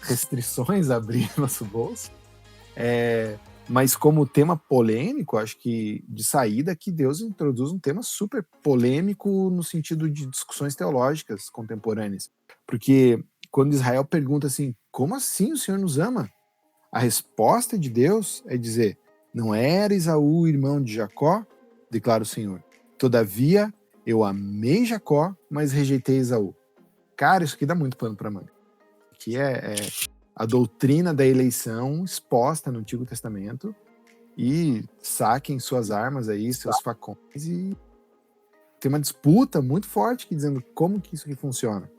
restrições a abrir nosso bolso. Mas como tema polêmico, acho que de saída que Deus introduz um tema super polêmico no sentido de discussões teológicas contemporâneas. Porque quando Israel pergunta assim, como assim o Senhor nos ama? A resposta de Deus é dizer, não era Esaú irmão de Jacó? Declara o Senhor. Todavia, eu amei Jacó, mas rejeitei Esaú. Cara, isso aqui dá muito pano para manga. Que é a doutrina da eleição exposta no Antigo Testamento, e saquem suas armas aí, seus facões, e tem uma disputa muito forte aqui dizendo como que isso aqui funciona.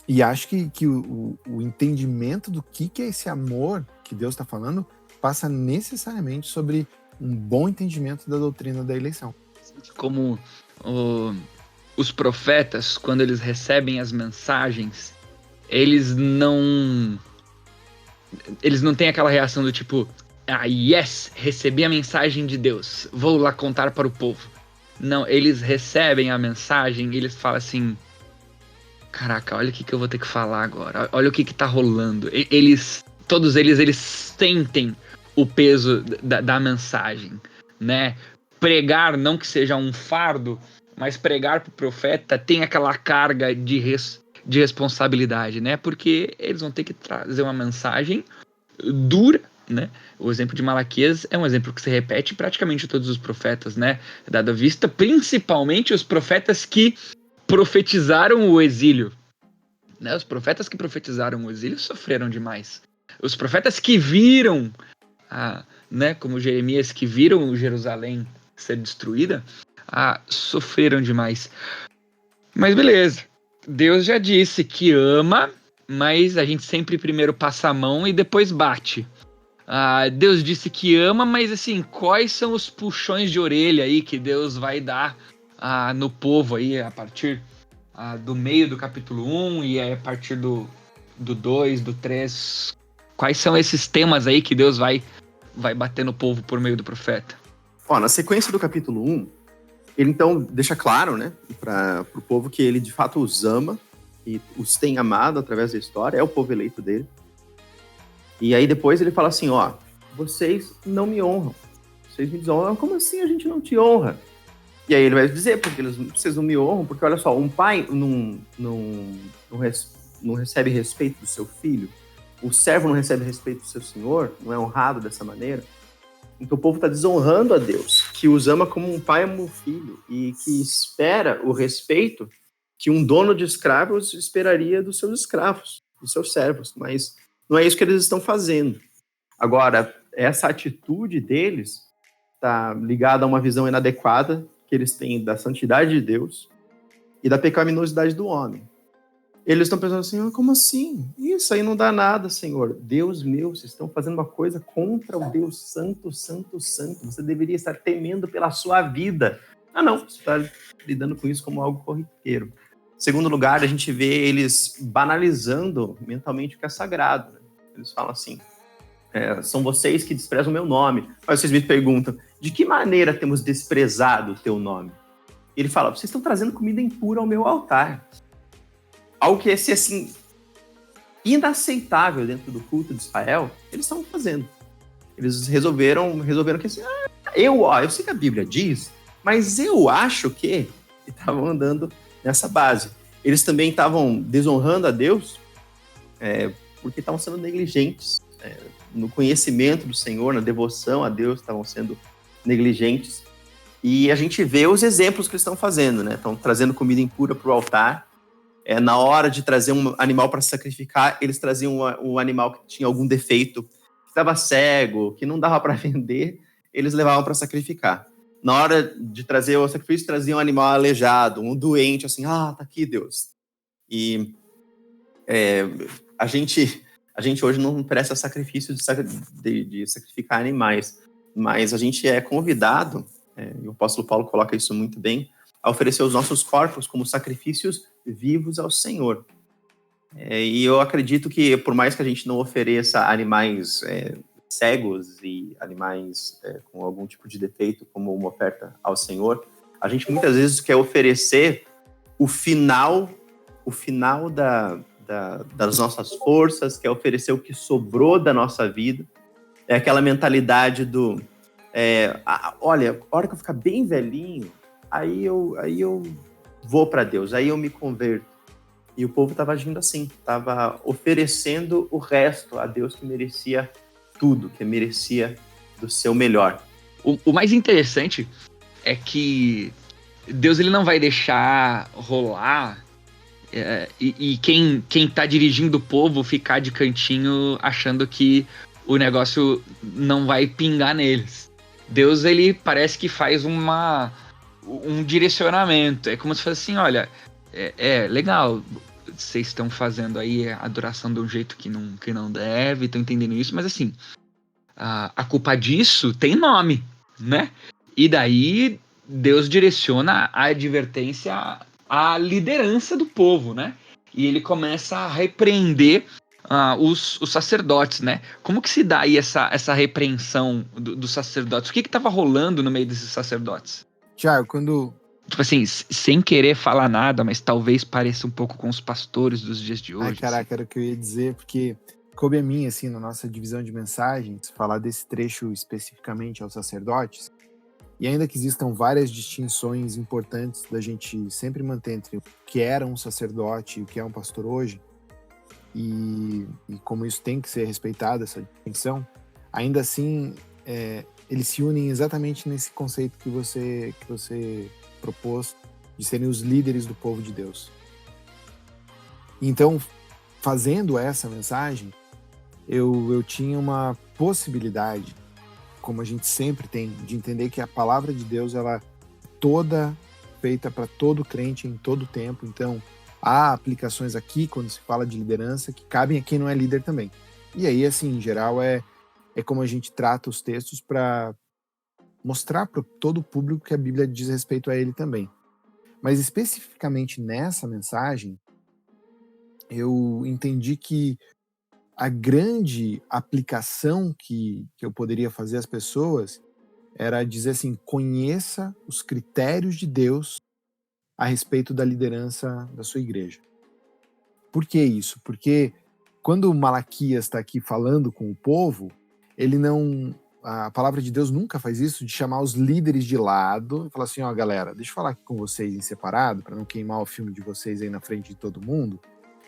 E acho que o entendimento do que é esse amor que Deus está falando passa necessariamente sobre um bom entendimento da doutrina da eleição. Como os profetas, quando eles recebem as mensagens, eles não têm aquela reação do tipo, yes, recebi a mensagem de Deus, vou lá contar para o povo. Não, eles recebem a mensagem e eles falam assim, caraca, olha o que eu vou ter que falar agora, olha o que tá rolando. Todos eles sentem o peso da mensagem, né? Pregar, não que seja um fardo, mas pregar pro profeta tem aquela carga de responsabilidade, né? Porque eles vão ter que trazer uma mensagem dura, né? O exemplo de Malaquias é um exemplo que se repete praticamente todos os profetas, né? Dado à vista, principalmente os profetas que profetizaram o exílio, né? Os profetas que profetizaram o exílio sofreram demais. Os profetas que viram, né? Como Jeremias, que viram Jerusalém ser destruída, sofreram demais. Mas beleza, Deus já disse que ama, mas a gente sempre primeiro passa a mão e depois bate. Deus disse que ama, mas assim, quais são os puxões de orelha aí que Deus vai dar no povo aí a partir do meio do capítulo 1 e a partir do 2, do 3? Quais são esses temas aí que Deus vai bater no povo por meio do profeta? Na sequência do capítulo 1, ele então deixa claro, né, para o povo que ele de fato os ama e os tem amado através da história, é o povo eleito dele. E aí depois ele fala assim, vocês não me honram, vocês me desonram, como assim a gente não te honra? E aí ele vai dizer, porque vocês não me honram, porque olha só, um pai não recebe respeito do seu filho, o servo não recebe respeito do seu senhor, não é honrado dessa maneira. Então o povo está desonrando a Deus, que os ama como um pai ama um filho, e que espera o respeito que um dono de escravos esperaria dos seus escravos, dos seus servos, mas não é isso que eles estão fazendo. Agora, essa atitude deles está ligada a uma visão inadequada que eles têm da santidade de Deus e da pecaminosidade do homem. Eles estão pensando assim, como assim? Isso aí não dá nada, Senhor. Deus meu, vocês estão fazendo uma coisa contra o Deus santo, santo, santo. Você deveria estar temendo pela sua vida. Não, você está lidando com isso como algo corriqueiro. Em segundo lugar, a gente vê eles banalizando mentalmente o que é sagrado. Né? Eles falam assim, são vocês que desprezam o meu nome. Mas vocês me perguntam, de que maneira temos desprezado o teu nome? Ele fala, vocês estão trazendo comida impura ao meu altar. Algo que ia ser assim, inaceitável dentro do culto de Israel, eles estão fazendo. Eles resolveram que assim, eu sei que a Bíblia diz, mas eu acho que estavam andando nessa base. Eles também estavam desonrando a Deus porque estavam sendo negligentes no conhecimento do Senhor, na devoção a Deus, estavam sendo negligentes. E a gente vê os exemplos que eles estão fazendo, né? Estão trazendo comida impura para o altar. Na hora de trazer um animal para sacrificar, eles traziam um animal que tinha algum defeito, que estava cego, que não dava para vender, eles levavam para sacrificar. na hora de trazer o sacrifício, trazia um animal aleijado, um doente, assim, tá aqui, Deus. E a gente hoje não presta sacrifício de sacrificar animais, mas a gente é convidado, e o apóstolo Paulo coloca isso muito bem, a oferecer os nossos corpos como sacrifícios vivos ao Senhor. E eu acredito que, por mais que a gente não ofereça animais cegos e animais com algum tipo de defeito como uma oferta ao Senhor, a gente muitas vezes quer oferecer o final das nossas forças, quer oferecer o que sobrou da nossa vida. É aquela mentalidade do olha, a hora que eu ficar bem velhinho, aí eu vou para Deus, aí eu me converto. E o povo estava agindo assim, estava oferecendo o resto a Deus, que merecia tudo, que merecia do seu melhor. O mais interessante é que Deus ele não vai deixar rolar e quem tá dirigindo o povo ficar de cantinho achando que o negócio não vai pingar neles. Deus, ele parece que faz um direcionamento. É como se fosse assim, olha, legal, vocês estão fazendo aí a adoração de um jeito que não deve, estão entendendo isso, mas assim, a culpa disso tem nome, né? E daí Deus direciona a advertência à liderança do povo, né? E ele começa a repreender os sacerdotes, né? Como que se dá aí essa repreensão dos sacerdotes? O que estava rolando no meio desses sacerdotes? Tiago, quando... Tipo assim, sem querer falar nada, mas talvez pareça um pouco com os pastores dos dias de hoje. Caraca, era o que eu ia dizer, porque coube a mim, assim, na nossa divisão de mensagens, falar desse trecho especificamente aos sacerdotes, e ainda que existam várias distinções importantes da gente sempre manter entre o que era um sacerdote e o que é um pastor hoje, e como isso tem que ser respeitado, essa distinção, ainda assim, eles se unem exatamente nesse conceito que você propôs, de serem os líderes do povo de Deus. Então, fazendo essa mensagem, eu tinha uma possibilidade, como a gente sempre tem, de entender que a palavra de Deus, ela é toda feita para todo crente em todo tempo. Então, há aplicações aqui, quando se fala de liderança, que cabem a quem não é líder também. E aí, assim, em geral, é como a gente trata os textos para mostrar para todo o público que a Bíblia diz respeito a ele também. Mas especificamente nessa mensagem, eu entendi que a grande aplicação que eu poderia fazer às pessoas era dizer assim: conheça os critérios de Deus a respeito da liderança da sua igreja. Por que isso? Porque quando Malaquias está aqui falando com o povo, a palavra de Deus nunca faz isso, de chamar os líderes de lado e falar assim: galera, deixa eu falar aqui com vocês em separado, para não queimar o filme de vocês aí na frente de todo mundo.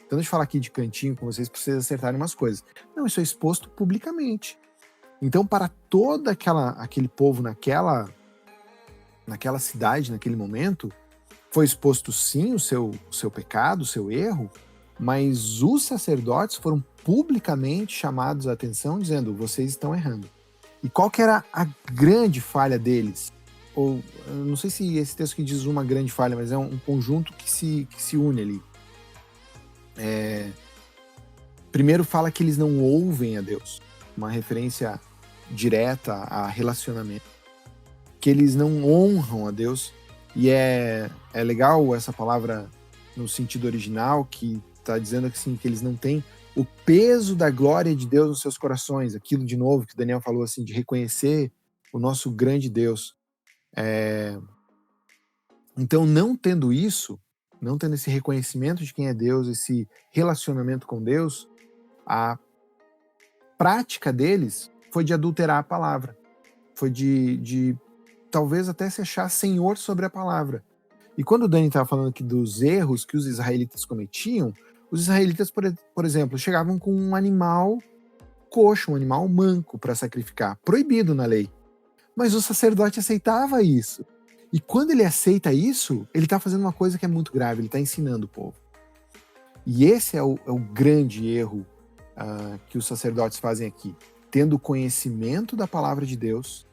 Então deixa eu falar aqui de cantinho com vocês para vocês acertarem umas coisas. Não, isso é exposto publicamente. Então, para todo aquele povo naquela cidade, naquele momento, foi exposto sim o seu pecado, o seu erro, mas os sacerdotes foram publicamente chamados a atenção, dizendo: vocês estão errando. E qual que era a grande falha deles? Ou, eu não sei se esse texto que diz uma grande falha, mas é um conjunto que se une ali. Primeiro fala que eles não ouvem a Deus, uma referência direta a relacionamento, que eles não honram a Deus, e é legal essa palavra no sentido original, que está dizendo assim, que eles não têm o peso da glória de Deus nos seus corações, aquilo de novo que o Daniel falou assim, de reconhecer o nosso grande Deus. Então, não tendo isso, não tendo esse reconhecimento de quem é Deus, esse relacionamento com Deus, a prática deles foi de adulterar a palavra, foi de talvez até se achar senhor sobre a palavra. E quando o Dani estava falando aqui dos erros que os israelitas cometiam, os israelitas, por exemplo, chegavam com um animal coxo, um animal manco para sacrificar, proibido na lei. Mas o sacerdote aceitava isso. E quando ele aceita isso, ele está fazendo uma coisa que é muito grave, ele está ensinando o povo. E esse é o grande erro que os sacerdotes fazem aqui. Tendo conhecimento da palavra de Deus,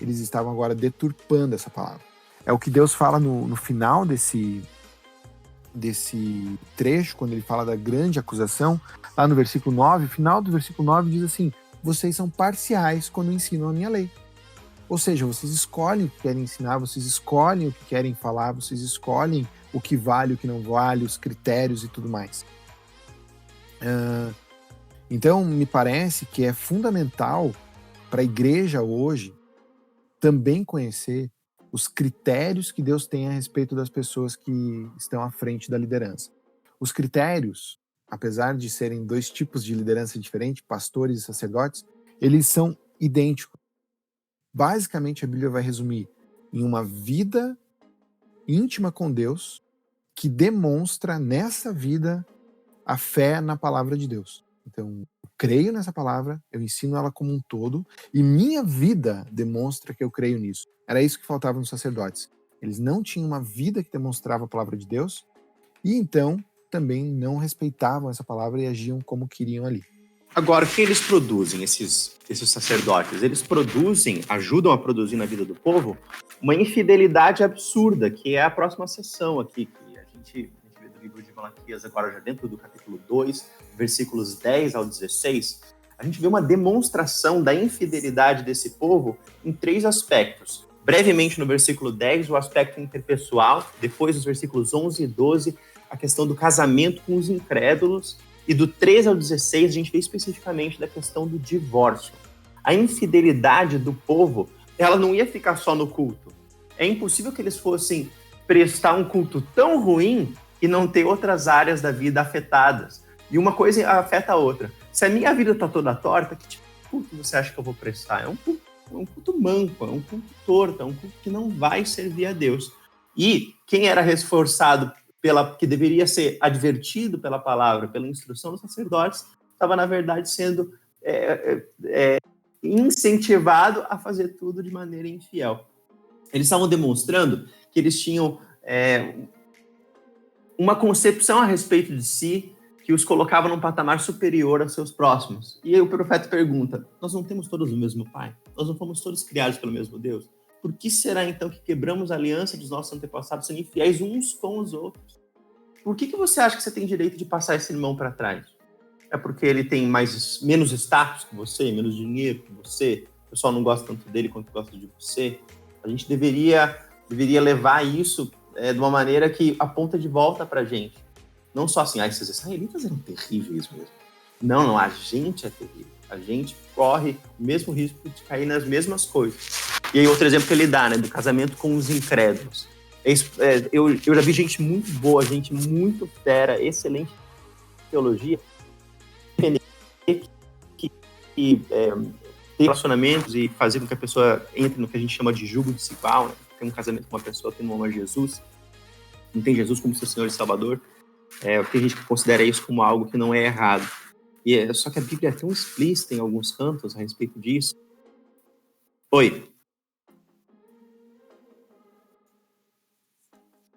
eles estavam agora deturpando essa palavra. É o que Deus fala no final desse trecho, quando ele fala da grande acusação, lá no versículo 9, o final do versículo 9 diz assim: vocês são parciais quando ensinam a minha lei. Ou seja, vocês escolhem o que querem ensinar, vocês escolhem o que querem falar, vocês escolhem o que vale, o que não vale, os critérios e tudo mais. Então, me parece que é fundamental para a igreja hoje também conhecer os critérios que Deus tem a respeito das pessoas que estão à frente da liderança. Os critérios, apesar de serem dois tipos de liderança diferentes, pastores e sacerdotes, eles são idênticos. Basicamente, a Bíblia vai resumir em uma vida íntima com Deus que demonstra nessa vida a fé na palavra de Deus. Então, eu creio nessa palavra, eu ensino ela como um todo, e minha vida demonstra que eu creio nisso. Era isso que faltava nos sacerdotes. Eles não tinham uma vida que demonstrava a palavra de Deus, e então também não respeitavam essa palavra e agiam como queriam ali. Agora, o que eles produzem, esses sacerdotes? Eles ajudam a produzir na vida do povo uma infidelidade absurda, que é a próxima sessão aqui, que a gente vê do livro de Malaquias, agora já dentro do capítulo 2, versículos 10 ao 16, a gente vê uma demonstração da infidelidade desse povo em 3 aspectos. Brevemente, no versículo 10, o aspecto interpessoal, depois, nos versículos 11 e 12, a questão do casamento com os incrédulos, e do 13 ao 16, a gente vê especificamente da questão do divórcio. A infidelidade do povo, ela não ia ficar só no culto. É impossível que eles fossem prestar um culto tão ruim e não ter outras áreas da vida afetadas. E uma coisa afeta a outra. Se a minha vida está toda torta, que tipo de culto você acha que eu vou prestar? É um culto manco, é um culto torto, é um culto que não vai servir a Deus. E quem era reforçado que deveria ser advertido pela palavra, pela instrução dos sacerdotes, estava, na verdade, sendo incentivado a fazer tudo de maneira infiel. Eles estavam demonstrando que eles tinham uma concepção a respeito de si que os colocava num patamar superior aos seus próximos. E aí o profeta pergunta: nós não temos todos o mesmo Pai? Nós não fomos todos criados pelo mesmo Deus? Por que será, então, que quebramos a aliança dos nossos antepassados sendo infiéis uns com os outros? Por que você acha que você tem direito de passar esse irmão para trás? É porque ele tem menos status que você, menos dinheiro que você? O pessoal não gosta tanto dele quanto gosta de você? A gente deveria levar isso de uma maneira que aponta de volta para a gente. Não só assim, esses israelitas eram terríveis mesmo. Não, a gente é terrível. A gente corre o mesmo risco de cair nas mesmas coisas. E aí outro exemplo que ele dá, né, do casamento com os incrédulos. Eu já vi gente muito boa, gente muito fera, excelente teologia, que ter relacionamentos e fazer com que a pessoa entre no que a gente chama de jugo desigual, né? Tem um casamento com uma pessoa que não ama Jesus, não tem Jesus como seu Senhor e Salvador, tem gente que considera isso como algo que não é errado. Só que a Bíblia é tão explícita em alguns cantos a respeito disso. Oi.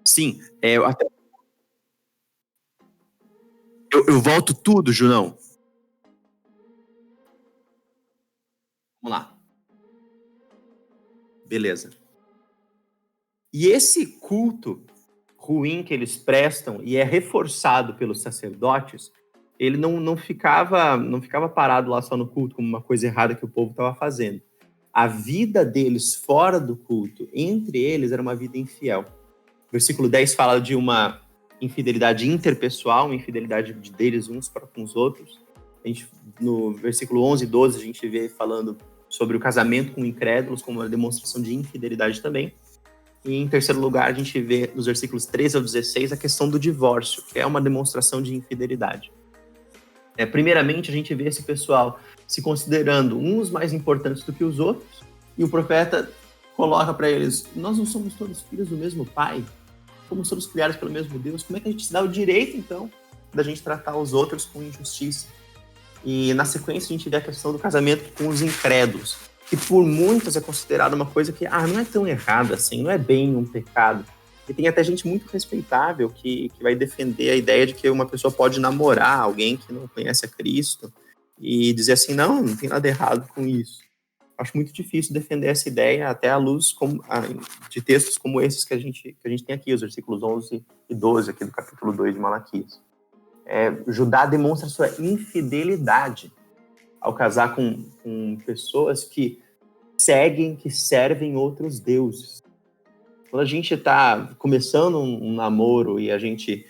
Sim, eu volto tudo, Junão. Vamos lá. Beleza. E esse culto ruim que eles prestam e é reforçado pelos sacerdotes, ele não ficava parado lá só no culto como uma coisa errada que o povo estava fazendo. A vida deles fora do culto, entre eles, era uma vida infiel. O versículo 10 fala de uma infidelidade interpessoal, uma infidelidade deles uns para com os outros. No versículo 11 e 12, a gente vê falando sobre o casamento com incrédulos como uma demonstração de infidelidade também. E em terceiro lugar, a gente vê nos versículos 13 ao 16 a questão do divórcio, que é uma demonstração de infidelidade. Primeiramente, a gente vê esse pessoal se considerando uns mais importantes do que os outros, e o profeta coloca para eles: nós não somos todos filhos do mesmo Pai? Fomos todos criados pelo mesmo Deus? Como é que a gente se dá o direito, então, da gente tratar os outros com injustiça? E na sequência, a gente vê a questão do casamento com os incrédulos, que por muitos é considerado uma coisa que não é tão errada assim, não é bem um pecado. E tem até gente muito respeitável que vai defender a ideia de que uma pessoa pode namorar alguém que não conhece a Cristo e dizer assim: não tem nada errado com isso. acho muito difícil defender essa ideia até à luz de textos como esses que a gente tem aqui, os versículos 11 e 12 aqui do capítulo 2 de Malaquias. Judá demonstra sua infidelidade ao casar com pessoas que servem outros deuses. Quando a gente está começando um namoro e a gente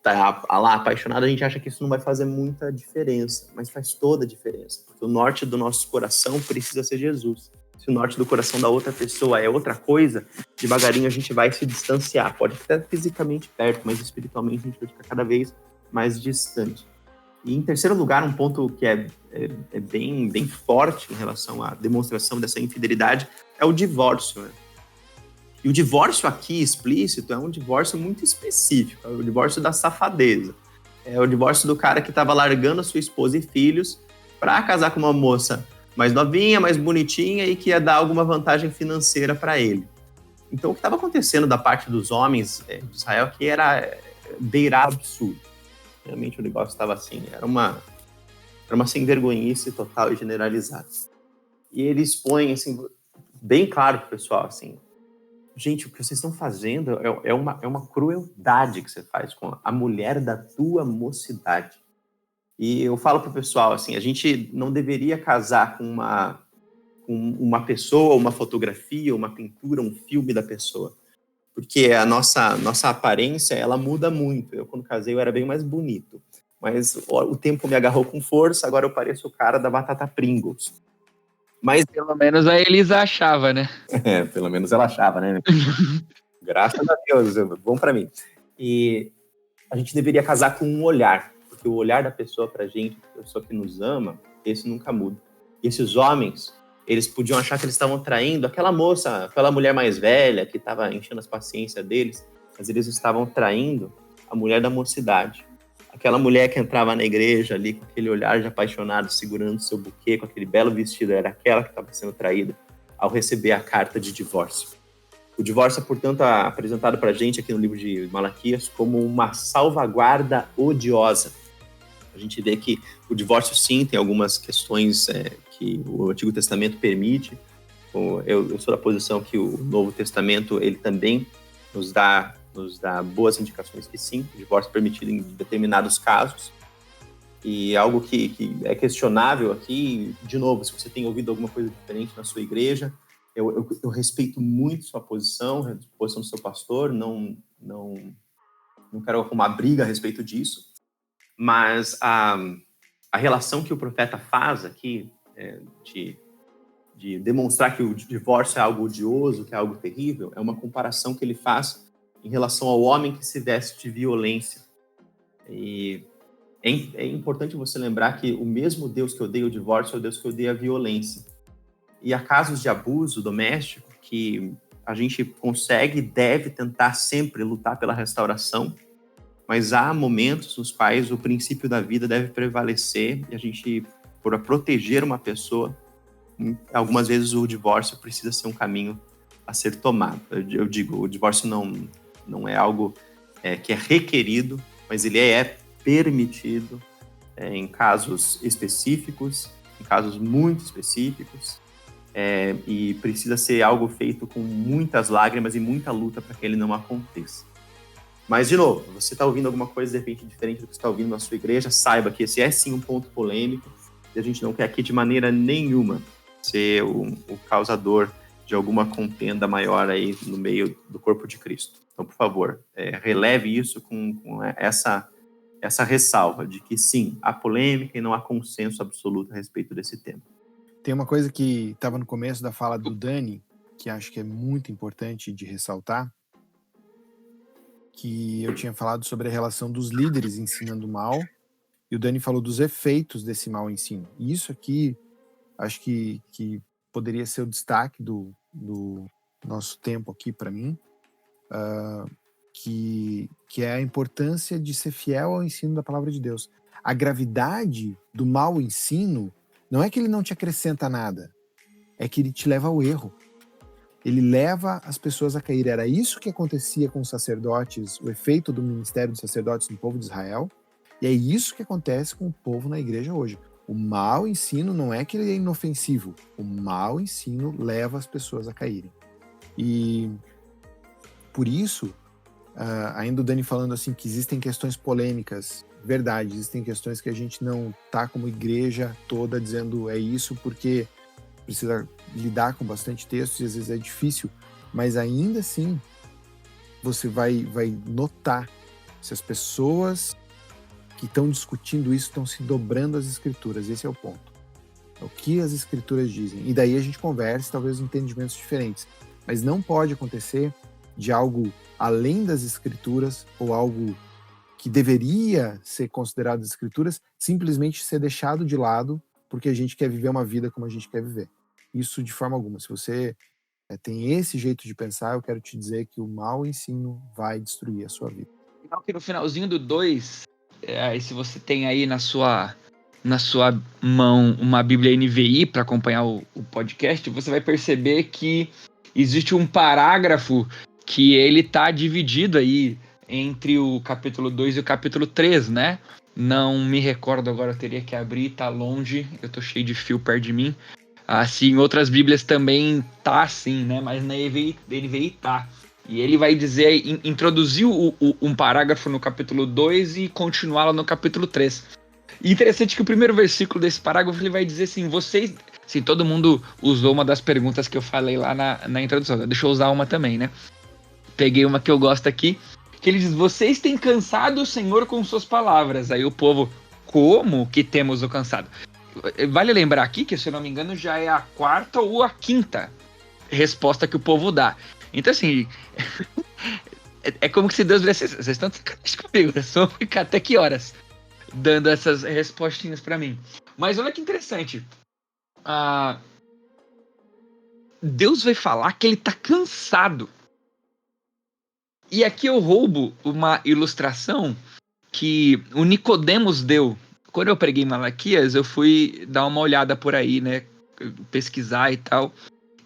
tá lá apaixonado, a gente acha que isso não vai fazer muita diferença, mas faz toda a diferença, porque o norte do nosso coração precisa ser Jesus. Se o norte do coração da outra pessoa é outra coisa, devagarinho a gente vai se distanciar. Pode estar fisicamente perto, mas espiritualmente a gente vai ficar cada vez mais distante. E em terceiro lugar, um ponto que é bem, bem forte em relação à demonstração dessa infidelidade é o divórcio, né? E o divórcio aqui explícito é um divórcio muito específico, é o divórcio da safadeza. É o divórcio do cara que estava largando a sua esposa e filhos para casar com uma moça mais novinha, mais bonitinha e que ia dar alguma vantagem financeira para ele. Então, o que estava acontecendo da parte dos homens de Israel que era beirado absurdo. Realmente o negócio estava assim, era uma sem-vergonhice total e generalizada. E ele expõe, assim, bem claro pro pessoal, assim, gente, o que vocês estão fazendo é uma crueldade que você faz com a mulher da tua mocidade. E eu falo pro pessoal, assim, a gente não deveria casar com uma pessoa, uma fotografia, uma pintura, um filme da pessoa. Porque a nossa aparência, ela muda muito. Eu, quando casei, eu era bem mais bonito. Mas o tempo me agarrou com força, agora eu pareço o cara da batata Pringles. Mas Pelo menos a Elisa achava, né? Pelo menos ela achava, né? Graças a Deus, bom pra mim. E a gente deveria casar com um olhar, porque o olhar da pessoa pra gente, a pessoa que nos ama, esse nunca muda. E esses homens, eles podiam achar que eles estavam traindo aquela moça, aquela mulher mais velha que estava enchendo as paciências deles, mas eles estavam traindo a mulher da mocidade. Aquela mulher que entrava na igreja ali com aquele olhar de apaixonado, segurando seu buquê, com aquele belo vestido, era aquela que estava sendo traída ao receber a carta de divórcio. O divórcio é, portanto, apresentado para a gente aqui no livro de Malaquias como uma salvaguarda odiosa. A gente vê que o divórcio, sim, tem algumas questões que o Antigo Testamento permite. Eu sou da posição que o Novo Testamento ele também nos dá boas indicações que sim, o divórcio é permitido em determinados casos. E algo que é questionável aqui, de novo, se você tem ouvido alguma coisa diferente na sua igreja, eu respeito muito sua posição, a posição do seu pastor, não quero arrumar briga a respeito disso, mas a relação que o profeta faz aqui, de demonstrar que o divórcio é algo odioso, que é algo terrível, é uma comparação que ele faz em relação ao homem que se veste de violência. E é importante você lembrar que o mesmo Deus que odeia o divórcio é o Deus que odeia a violência. E há casos de abuso doméstico que a gente consegue e deve tentar sempre lutar pela restauração, mas há momentos nos quais o princípio da vida deve prevalecer e a gente, por proteger uma pessoa, algumas vezes o divórcio precisa ser um caminho a ser tomado. Eu digo, o divórcio não é algo que é requerido, mas ele é permitido em casos específicos, em casos muito específicos, e precisa ser algo feito com muitas lágrimas e muita luta para que ele não aconteça. Mas, de novo, você está ouvindo alguma coisa de repente diferente do que você está ouvindo na sua igreja, saiba que esse é sim um ponto polêmico e a gente não quer aqui de maneira nenhuma ser o causador de alguma contenda maior aí no meio do corpo de Cristo. Então, por favor, releve isso com essa ressalva de que, sim, há polêmica e não há consenso absoluto a respeito desse tema. Tem uma coisa que estava no começo da fala do Dani, que acho que é muito importante de ressaltar, que eu tinha falado sobre a relação dos líderes ensinando mal, e o Dani falou dos efeitos desse mau ensino. E isso aqui, acho que poderia ser o destaque do nosso tempo aqui para mim, que é a importância de ser fiel ao ensino da palavra de Deus. A gravidade do mau ensino não é que ele não te acrescenta nada, é que ele te leva ao erro. Ele leva as pessoas a cair. Era isso que acontecia com os sacerdotes, o efeito do ministério dos sacerdotes no povo de Israel, e é isso que acontece com o povo na igreja hoje. O mau ensino não é que ele é inofensivo. O mau ensino leva as pessoas a caírem. E por isso, ainda o Dani falando assim que existem questões polêmicas, verdade, existem questões que a gente não tá como igreja toda dizendo é isso porque precisa lidar com bastante texto e às vezes é difícil, mas ainda assim você vai notar se as pessoas que estão discutindo isso estão se dobrando às escrituras. Esse é o ponto. É o que as escrituras dizem. E daí a gente conversa, talvez entendimentos diferentes. Mas não pode acontecer de algo além das escrituras ou algo que deveria ser considerado as escrituras simplesmente ser deixado de lado porque a gente quer viver uma vida como a gente quer viver. Isso de forma alguma. Se você tem esse jeito de pensar, eu quero te dizer que o mau ensino vai destruir a sua vida. No finalzinho do 2, se você tem aí na sua mão uma Bíblia NVI para acompanhar o podcast, você vai perceber que existe um parágrafo que ele tá dividido aí entre o capítulo 2 e o capítulo 3, né? Não me recordo agora, eu teria que abrir, tá longe, eu tô cheio de fio perto de mim. Assim, em outras Bíblias também tá assim, né? Mas na NVI tá. E ele vai dizer, introduzir um parágrafo no capítulo 2 e continuá-lo no capítulo 3. E interessante que o primeiro versículo desse parágrafo ele vai dizer assim, vocês... Assim, todo mundo usou uma das perguntas que eu falei lá na introdução. Deixa eu usar uma também, né? Peguei uma que eu gosto aqui, que ele diz, vocês têm cansado o Senhor com suas palavras. Aí o povo, como que temos o cansado? Vale lembrar aqui que, se eu não me engano, já é a 4ª ou a 5ª resposta que o povo dá. Então, assim, é como se Deus dissesse, vocês estão de sacanagem comigo, vocês vão ficar até que horas dando essas respostinhas pra mim. Mas olha que interessante. Deus vai falar que ele tá cansado. E aqui eu roubo uma ilustração que o Nicodemos deu. Quando eu preguei Malaquias, eu fui dar uma olhada por aí, né? Pesquisar e tal.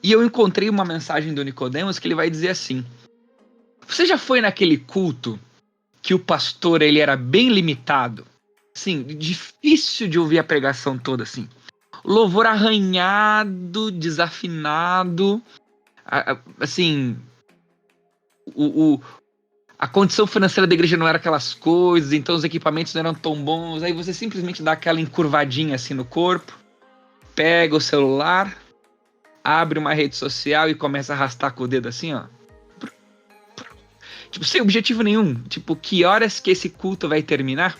E eu encontrei uma mensagem do Nicodemos que ele vai dizer assim: você já foi naquele culto que o pastor ele era bem limitado? Assim, difícil de ouvir a pregação toda, assim. Louvor arranhado, desafinado. Assim, a condição financeira da igreja não era aquelas coisas, então os equipamentos não eram tão bons. Aí você simplesmente dá aquela encurvadinha assim no corpo, pega o celular, abre uma rede social e começa a arrastar com o dedo assim, ó. Tipo, sem objetivo nenhum. Tipo, que horas que esse culto vai terminar?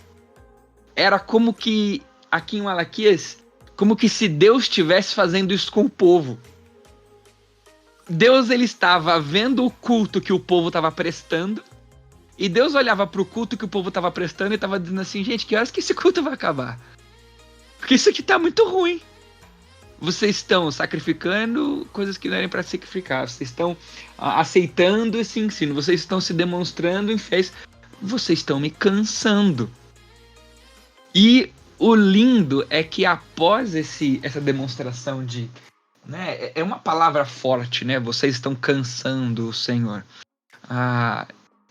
Era como que, aqui em Malaquias, como que se Deus estivesse fazendo isso com o povo. Deus, ele estava vendo o culto que o povo estava prestando, e Deus olhava para o culto que o povo estava prestando e estava dizendo assim, gente, que horas que esse culto vai acabar? Porque isso aqui tá muito ruim. Vocês estão sacrificando coisas que não eram para sacrificar. Vocês estão aceitando esse ensino. Vocês estão se demonstrando infiéis. Vocês estão me cansando. E o lindo é que após essa demonstração de... né, é uma palavra forte, né? Vocês estão cansando o Senhor.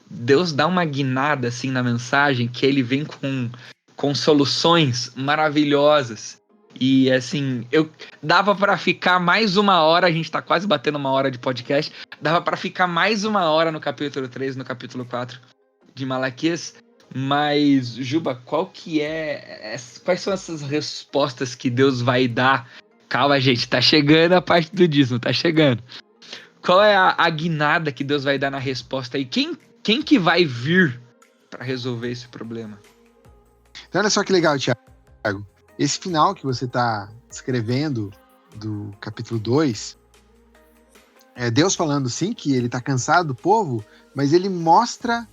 Deus dá uma guinada assim na mensagem que ele vem com soluções maravilhosas. E assim, dava para ficar mais 1 hora, a gente tá quase batendo 1 hora de podcast, dava para ficar mais 1 hora no capítulo 3, no capítulo 4 de Malaquias, mas, Juba, quais são essas respostas que Deus vai dar? Calma, gente, tá chegando a parte do dízimo, tá chegando. Qual é a guinada que Deus vai dar na resposta aí? Quem que vai vir para resolver esse problema? Então, olha só que legal, Thiago. Esse final que você está escrevendo do capítulo 2, é Deus falando, sim, que ele está cansado do povo, mas ele mostra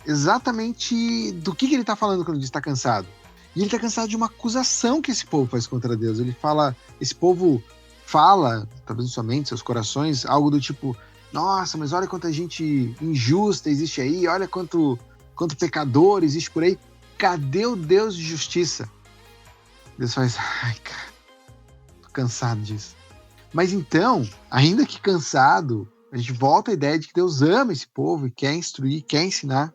exatamente do que ele está falando quando ele diz que está cansado. E ele está cansado de uma acusação que esse povo faz contra Deus. Ele fala, esse povo fala, talvez na sua mente, seus corações, algo do tipo, nossa, mas olha quanta gente injusta existe aí, olha quanto pecador existe por aí. Cadê o Deus de justiça? Deus faz, ai, cara, tô cansado disso. Mas então, ainda que cansado, a gente volta à ideia de que Deus ama esse povo e quer instruir, quer ensinar.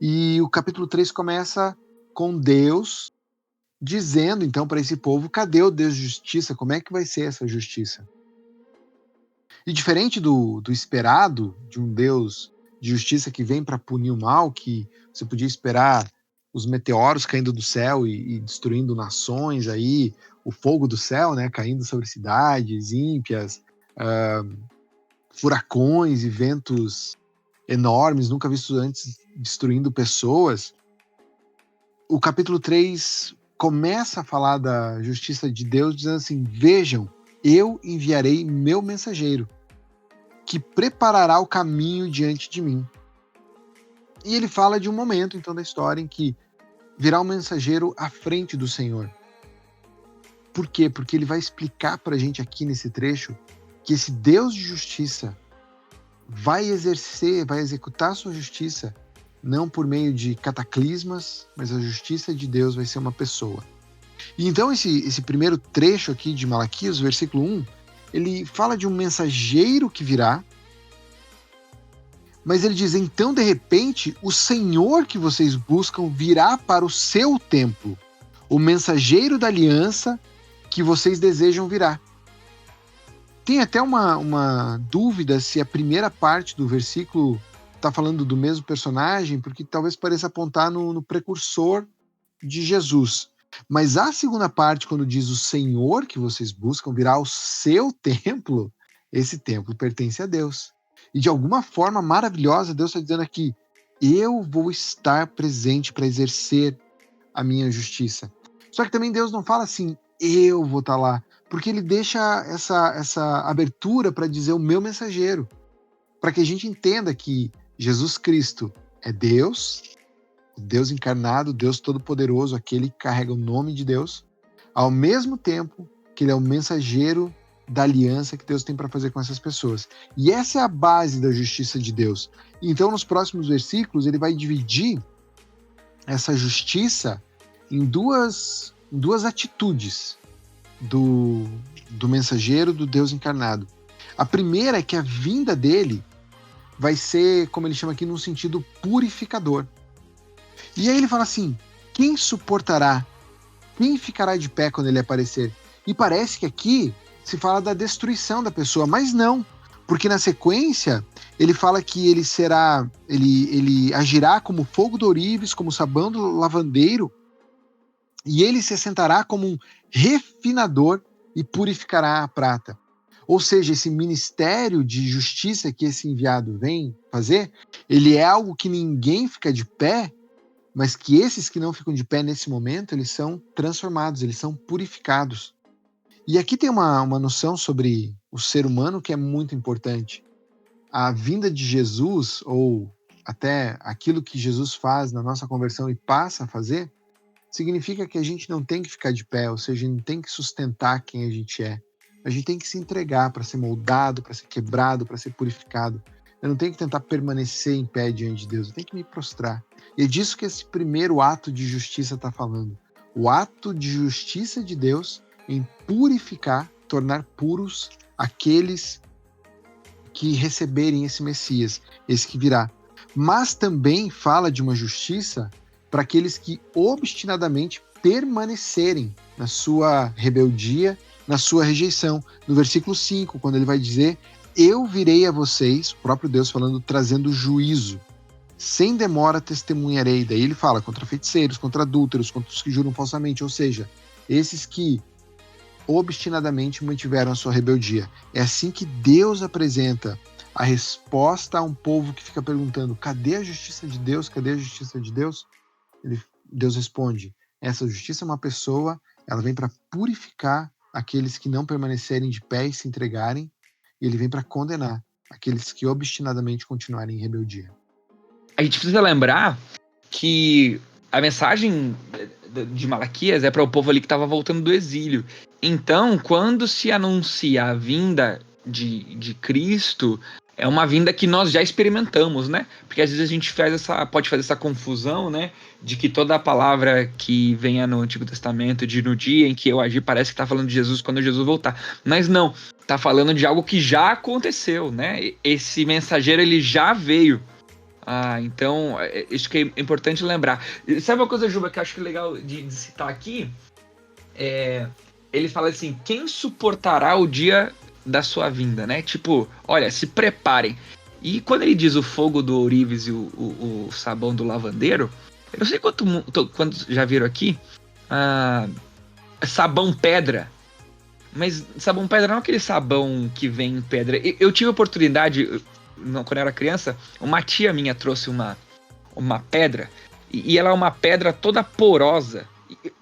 E o capítulo 3 começa com Deus dizendo então para esse povo, cadê o Deus de justiça? Como é que vai ser essa justiça? E diferente do esperado, de um Deus de justiça que vem para punir o mal, que você podia esperar os meteoros caindo do céu e destruindo nações aí, o fogo do céu, né, caindo sobre cidades ímpias, furacões e ventos enormes, nunca vistos antes, destruindo pessoas. O capítulo 3 começa a falar da justiça de Deus, dizendo assim, vejam, eu enviarei meu mensageiro, que preparará o caminho diante de mim. E ele fala de um momento, então, da história em que virá um mensageiro à frente do Senhor. Por quê? Porque ele vai explicar para a gente aqui nesse trecho que esse Deus de justiça vai executar sua justiça, não por meio de cataclismas, mas a justiça de Deus vai ser uma pessoa. E então esse primeiro trecho aqui de Malaquias, versículo 1, ele fala de um mensageiro que virá, mas ele diz, então de repente o Senhor que vocês buscam virá para o seu templo, o mensageiro da aliança que vocês desejam virá. Tem até uma dúvida se a primeira parte do versículo está falando do mesmo personagem, porque talvez pareça apontar no precursor de Jesus. Mas a segunda parte, quando diz o Senhor que vocês buscam virá ao seu templo, esse templo pertence a Deus. E de alguma forma maravilhosa, Deus está dizendo aqui, eu vou estar presente para exercer a minha justiça. Só que também Deus não fala assim, eu vou estar lá, porque ele deixa essa abertura para dizer o meu mensageiro, para que a gente entenda que Jesus Cristo é Deus, Deus encarnado, Deus todo-poderoso, aquele que carrega o nome de Deus, ao mesmo tempo que ele é o mensageiro da aliança que Deus tem para fazer com essas pessoas. E essa é a base da justiça de Deus. Então, nos próximos versículos, ele vai dividir essa justiça em duas atitudes do mensageiro do Deus encarnado. A primeira é que a vinda dele vai ser, como ele chama aqui, num sentido purificador. E aí ele fala assim, quem suportará? Quem ficará de pé quando ele aparecer? E parece que aqui se fala da destruição da pessoa, mas não, porque na sequência ele fala que ele agirá como fogo do ourives, como sabão do lavandeiro, e ele se assentará como um refinador e purificará a prata. Ou seja, esse ministério de justiça que esse enviado vem fazer, ele é algo que ninguém fica de pé, mas que esses que não ficam de pé nesse momento, eles são transformados, eles são purificados. E aqui tem uma noção sobre o ser humano que é muito importante. A vinda de Jesus, ou até aquilo que Jesus faz na nossa conversão e passa a fazer, significa que a gente não tem que ficar de pé, ou seja, não tem que sustentar quem a gente é. A gente tem que se entregar para ser moldado, para ser quebrado, para ser purificado. Eu não tenho que tentar permanecer em pé diante de Deus, eu tenho que me prostrar. E é disso que esse primeiro ato de justiça está falando. O ato de justiça de Deus em purificar, tornar puros aqueles que receberem esse Messias, esse que virá. Mas também fala de uma justiça para aqueles que obstinadamente permanecerem na sua rebeldia, na sua rejeição. No versículo 5, quando ele vai dizer, eu virei a vocês, o próprio Deus falando, trazendo juízo. Sem demora testemunharei. Daí ele fala contra feiticeiros, contra adúlteros, contra os que juram falsamente, ou seja, esses que obstinadamente mantiveram a sua rebeldia. É assim que Deus apresenta a resposta a um povo que fica perguntando, cadê a justiça de Deus? Cadê a justiça de Deus? Deus responde, essa justiça é uma pessoa, ela vem para purificar aqueles que não permanecerem de pé e se entregarem, e ele vem para condenar aqueles que obstinadamente continuarem em rebeldia. A gente precisa lembrar que a mensagem de Malaquias é para o povo ali que estava voltando do exílio. Então, quando se anuncia a vinda de Cristo, é uma vinda que nós já experimentamos, né? Porque às vezes a gente pode fazer essa confusão, né? De que toda a palavra que venha no Antigo Testamento, de no dia em que eu agi, parece que está falando de Jesus quando Jesus voltar. Mas não, está falando de algo que já aconteceu, né? Esse mensageiro, ele já veio. Então, isso que é importante lembrar. Sabe uma coisa, Juba, que eu acho que é legal de citar aqui? ele fala assim, quem suportará o dia da sua vinda, né? Tipo, olha, se preparem. E quando ele diz o fogo do ourives e o sabão do lavandeiro, eu não sei quantos já viram aqui, sabão pedra. Mas sabão pedra não é aquele sabão que vem em pedra. Eu tive a oportunidade, quando eu era criança, uma tia minha trouxe uma pedra, e ela é uma pedra toda porosa.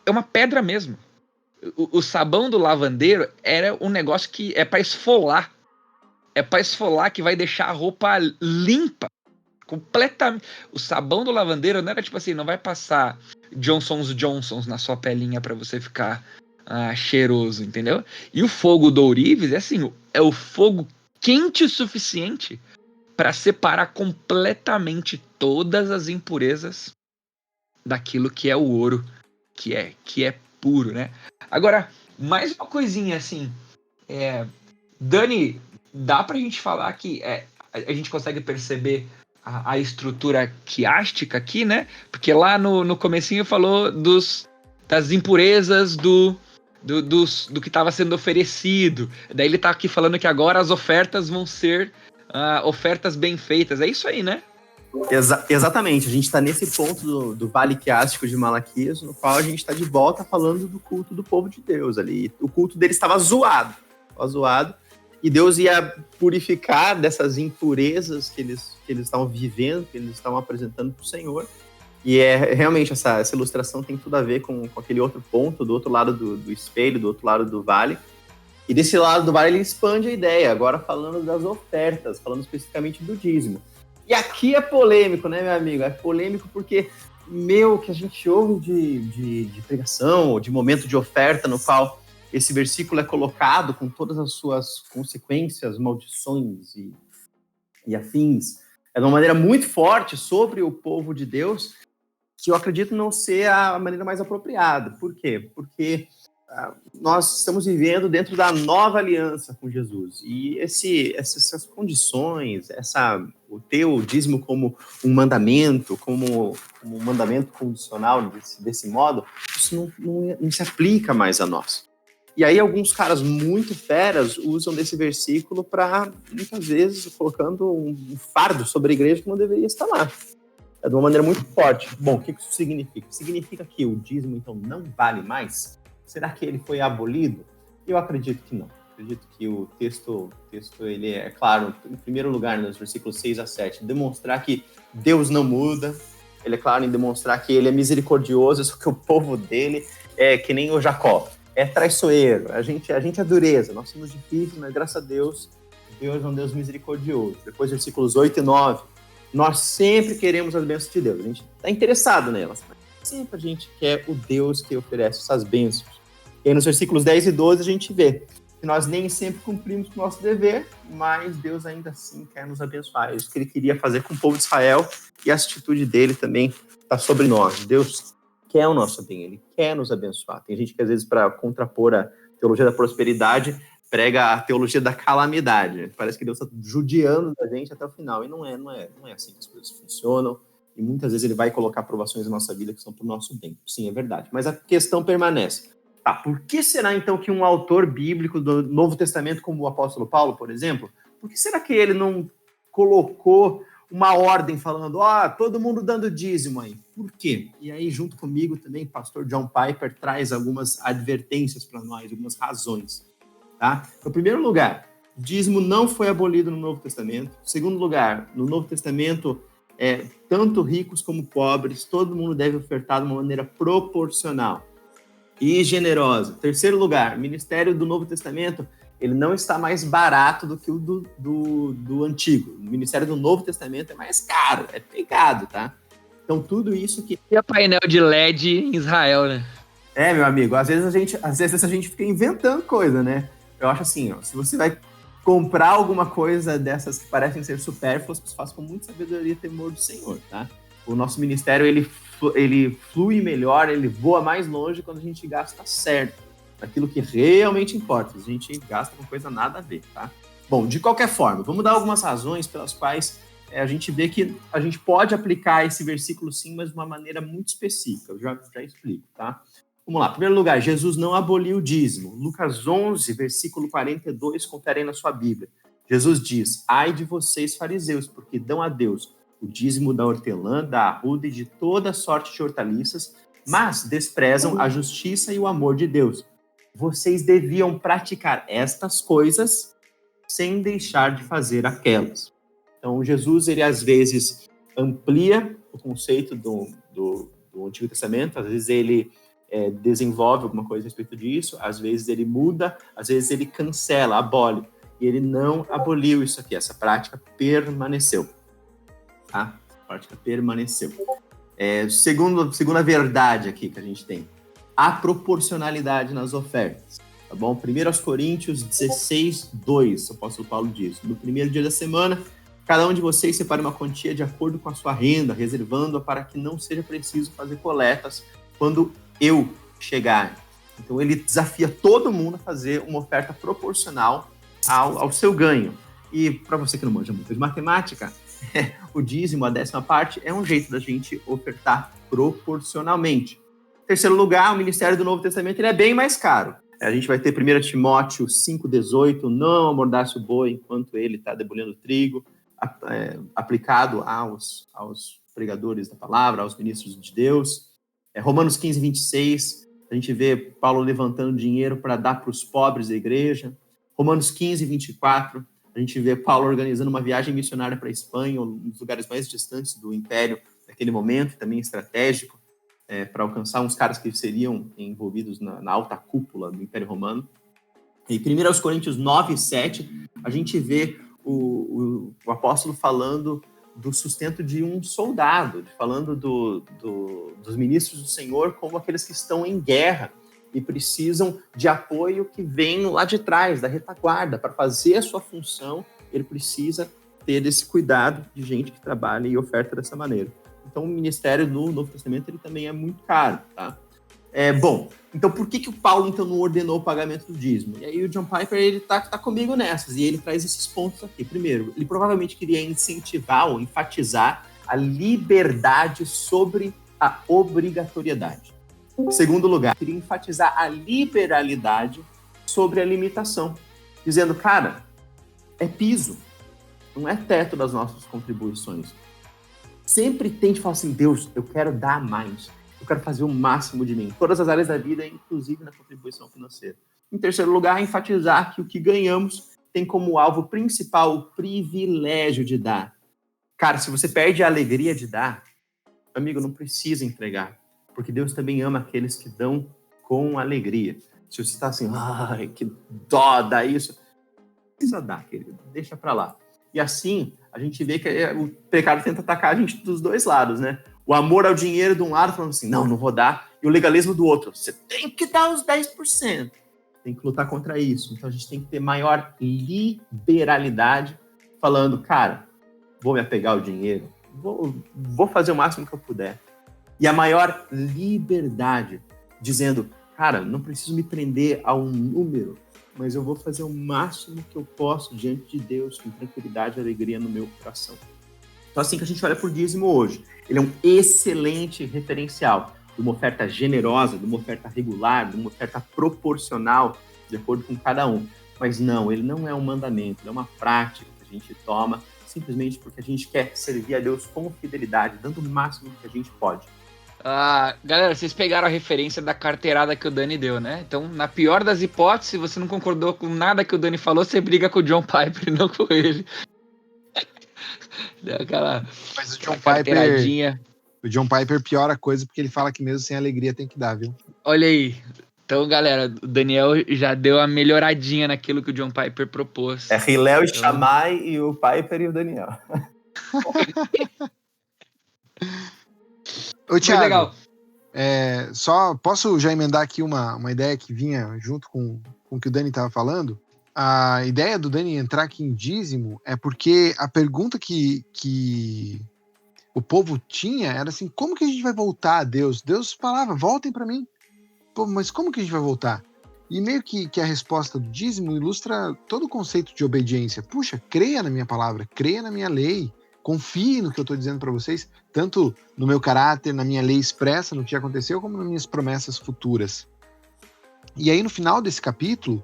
É uma pedra mesmo. O sabão do lavandeiro era um negócio que é pra esfolar. É pra esfolar, que vai deixar a roupa limpa. Completamente. O sabão do lavandeiro não era tipo assim, não vai passar Johnson's na sua pelinha pra você ficar cheiroso, entendeu? E o fogo do ourives é assim, é o fogo quente o suficiente pra separar completamente todas as impurezas daquilo que é o ouro, que é puro, né? Agora, mais uma coisinha assim, Dani, dá pra gente falar que a gente consegue perceber a estrutura quiástica aqui, né? Porque lá no comecinho falou das impurezas do que estava sendo oferecido. Daí ele tá aqui falando que agora as ofertas vão ser ofertas bem feitas. É isso aí, né? Exatamente, a gente está nesse ponto do vale quiástico de Malaquias, no qual a gente está de volta falando do culto do povo de Deus ali. O culto deles estava zoado, e Deus ia purificar dessas impurezas que eles estavam vivendo, que eles estavam apresentando para o Senhor. E realmente essa ilustração tem tudo a ver com aquele outro ponto, do outro lado do espelho, do outro lado do vale. E desse lado do vale ele expande a ideia, agora falando das ofertas, falando especificamente do dízimo. E aqui é polêmico, né, meu amigo? É polêmico porque, que a gente ouve de pregação, de momento de oferta, no qual esse versículo é colocado com todas as suas consequências, maldições e afins, de uma maneira muito forte sobre o povo de Deus, que eu acredito não ser a maneira mais apropriada. Por quê? Porque nós estamos vivendo dentro da nova aliança com Jesus. E essas condições, o teu dízimo como um mandamento, como um mandamento condicional desse modo, isso não se aplica mais a nós. E aí alguns caras muito feras usam desse versículo para, muitas vezes, colocando um fardo sobre a igreja que não deveria estar lá. De uma maneira muito forte. Bom, o que isso significa? Significa que o dízimo, então, não vale mais? Será que ele foi abolido? Eu acredito que não. Acredito que o texto ele é claro, em primeiro lugar, nos versículos 6 a 7, demonstrar que Deus não muda. Ele é claro em demonstrar que ele é misericordioso, só que o povo dele é que nem o Jacó. É traiçoeiro, a gente é dureza, nós somos difíceis, mas graças a Deus, Deus é um Deus misericordioso. Depois, versículos 8 e 9, nós sempre queremos as bênçãos de Deus, a gente está interessado nelas, mas sempre a gente quer o Deus que oferece essas bênçãos. E aí, nos versículos 10 e 12, a gente vê que nós nem sempre cumprimos com o nosso dever, mas Deus ainda assim quer nos abençoar. É isso que ele queria fazer com o povo de Israel, e a atitude dele também está sobre nós. Deus quer o nosso bem, ele quer nos abençoar. Tem gente que, às vezes, para contrapor a teologia da prosperidade, prega a teologia da calamidade. Parece que Deus está judiando da gente até o final. E não é assim que as coisas funcionam. E muitas vezes ele vai colocar provações na nossa vida que são para o nosso bem. Sim, é verdade. Mas a questão permanece. Tá, por que será, então, que um autor bíblico do Novo Testamento, como o apóstolo Paulo, por exemplo, por que será que ele não colocou uma ordem falando, todo mundo dando dízimo aí? Por quê? E aí, junto comigo também, o pastor John Piper traz algumas advertências para nós, algumas razões. Tá? Então, em primeiro lugar, dízimo não foi abolido no Novo Testamento. Em segundo lugar, no Novo Testamento, tanto ricos como pobres, todo mundo deve ofertar de uma maneira proporcional e generosa. Em terceiro lugar, o ministério do Novo Testamento, ele não está mais barato do que o do Antigo. O ministério do Novo Testamento é mais caro, é pecado, tá? Então, tudo isso que... E a painel de LED em Israel, né? Meu amigo, às vezes a gente fica inventando coisa, né? Eu acho assim, se você vai comprar alguma coisa dessas que parecem ser supérfluas, você faz com muita sabedoria e temor do Senhor, tá? O nosso ministério, ele flui melhor, ele voa mais longe quando a gente gasta certo, aquilo que realmente importa. A gente gasta com coisa nada a ver, tá? Bom, de qualquer forma, vamos dar algumas razões pelas quais a gente vê que a gente pode aplicar esse versículo sim, mas de uma maneira muito específica. Eu já explico, tá? Vamos lá. Em primeiro lugar, Jesus não aboliu o dízimo. Lucas 11, versículo 42, confere aí na sua Bíblia. Jesus diz: ai de vocês, fariseus, porque dão a Deus o dízimo da hortelã, da arruda e de toda sorte de hortaliças, mas desprezam a justiça e o amor de Deus. Vocês deviam praticar estas coisas sem deixar de fazer aquelas. Então, Jesus, ele às vezes amplia o conceito do Antigo Testamento, às vezes ele desenvolve alguma coisa a respeito disso, às vezes ele muda, às vezes ele cancela, abole. E ele não aboliu isso aqui, essa prática permaneceu. Tá? A prática permaneceu. Segunda verdade aqui que a gente tem, a proporcionalidade nas ofertas. Tá bom? 1 Coríntios 16, 2, o apóstolo Paulo diz: no primeiro dia da semana, cada um de vocês separe uma quantia de acordo com a sua renda, reservando-a para que não seja preciso fazer coletas quando eu chegar. Então ele desafia todo mundo a fazer uma oferta proporcional ao seu ganho. E para você que não manja muito de matemática, o dízimo, a 10ª parte, é um jeito da gente ofertar proporcionalmente. Em terceiro lugar, o ministério do Novo Testamento ele é bem mais caro. A gente vai ter 1 Timóteo 5,18, não amordace o boi enquanto ele está debulhando o trigo, aplicado aos pregadores da palavra, aos ministros de Deus. Romanos 15, 26, a gente vê Paulo levantando dinheiro para dar para os pobres da igreja. Romanos 15, 24, a gente vê Paulo organizando uma viagem missionária para a Espanha, um dos lugares mais distantes do Império naquele momento, também estratégico, para alcançar uns caras que seriam envolvidos na alta cúpula do Império Romano. E 1 Coríntios 9, 7, a gente vê o apóstolo falando do sustento de um soldado, falando dos ministros do Senhor como aqueles que estão em guerra e precisam de apoio que vem lá de trás, da retaguarda. Para fazer a sua função, ele precisa ter esse cuidado de gente que trabalha e oferta dessa maneira. Então, o ministério no Novo Testamento ele também é muito caro, tá? Bom, então por que o Paulo então não ordenou o pagamento do dízimo? E aí o John Piper ele tá comigo nessas, e ele traz esses pontos aqui. Primeiro, ele provavelmente queria incentivar ou enfatizar a liberdade sobre a obrigatoriedade. Segundo lugar, queria enfatizar a liberalidade sobre a limitação, dizendo, cara, é piso, não é teto das nossas contribuições. Sempre tente falar assim, Deus, eu quero dar mais, eu quero fazer o máximo de mim, todas as áreas da vida, inclusive na contribuição financeira. Em terceiro lugar, enfatizar que o que ganhamos tem como alvo principal o privilégio de dar. Cara, se você perde a alegria de dar, amigo, não precisa entregar, porque Deus também ama aqueles que dão com alegria. Se você está assim, ai, que dó, dá isso, não precisa dar, querido, deixa pra lá. E assim, a gente vê que o pecado tenta atacar a gente dos dois lados, né? O amor ao dinheiro de um lado, falando assim, não vou dar, e o legalismo do outro, você tem que dar os 10%. Tem que lutar contra isso. Então a gente tem que ter maior liberalidade, falando, cara, vou me apegar ao dinheiro, vou fazer o máximo que eu puder. E a maior liberdade, dizendo, cara, não preciso me prender a um número, mas eu vou fazer o máximo que eu posso diante de Deus, com tranquilidade e alegria no meu coração. Então, assim que a gente olha por dízimo hoje, ele é um excelente referencial de uma oferta generosa, de uma oferta regular, de uma oferta proporcional, de acordo com cada um. Mas não, ele não é um mandamento, ele é uma prática que a gente toma simplesmente porque a gente quer servir a Deus com fidelidade, dando o máximo que a gente pode. Galera, vocês pegaram a referência da carteirada que o Dani deu, né? Então, na pior das hipóteses, se você não concordou com nada que o Dani falou, você briga com o John Piper, não com ele. Deu aquela Mas o John carteiradinha. O John Piper piora a coisa porque ele fala que mesmo sem alegria tem que dar, viu? Olha aí. Então, galera, o Daniel já deu a melhoradinha naquilo que o John Piper propôs. É Hillel e Shammai e o Piper e o Daniel. Ô, Thiago, legal. Só posso já emendar aqui uma ideia que vinha junto com o que o Dani estava falando? A ideia do Dani entrar aqui em dízimo é porque a pergunta que o povo tinha era assim, como que a gente vai voltar a Deus? Deus falava, voltem para mim. Pô, mas como que a gente vai voltar? E meio que a resposta do dízimo ilustra todo o conceito de obediência. Puxa, creia na minha palavra, creia na minha lei, Confie no que eu estou dizendo para vocês, tanto no meu caráter, na minha lei expressa, no que já aconteceu, como nas minhas promessas futuras. E aí, no final desse capítulo,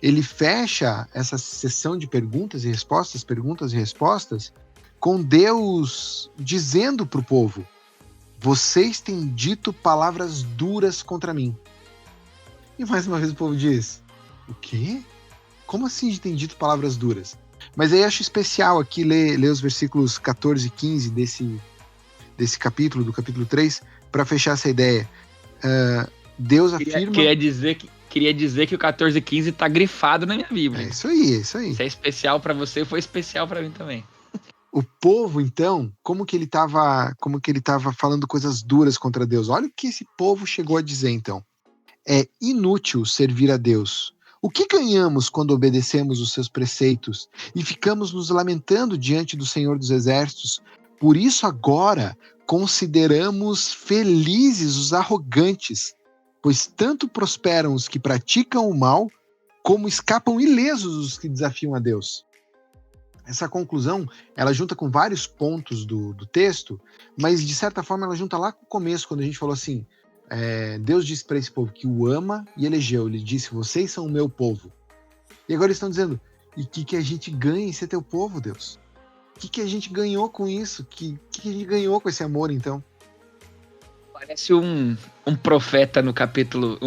ele fecha essa sessão de perguntas e respostas, com Deus dizendo para o povo: vocês têm dito palavras duras contra mim. E mais uma vez o povo diz: o quê? Como assim tem dito palavras duras? Mas aí acho especial aqui ler os versículos 14 e 15 desse capítulo, do capítulo 3, para fechar essa ideia. Deus afirma... Queria dizer que o 14 e 15 tá grifado na minha Bíblia. É isso aí. Se é especial para você, foi especial para mim também. O povo, então, como que ele tava falando coisas duras contra Deus? Olha o que esse povo chegou a dizer, então. É inútil servir a Deus. O que ganhamos quando obedecemos os seus preceitos e ficamos nos lamentando diante do Senhor dos Exércitos? Por isso agora consideramos felizes os arrogantes, pois tanto prosperam os que praticam o mal, como escapam ilesos os que desafiam a Deus. Essa conclusão, ela junta com vários pontos do texto, mas de certa forma ela junta lá com o começo, quando a gente falou assim, Deus disse para esse povo que o ama e elegeu. Ele disse: vocês são o meu povo. E agora eles estão dizendo: e o que a gente ganha em ser teu povo, Deus? O que a gente ganhou com isso? O que a gente ganhou com esse amor, então? Parece um profeta no capítulo...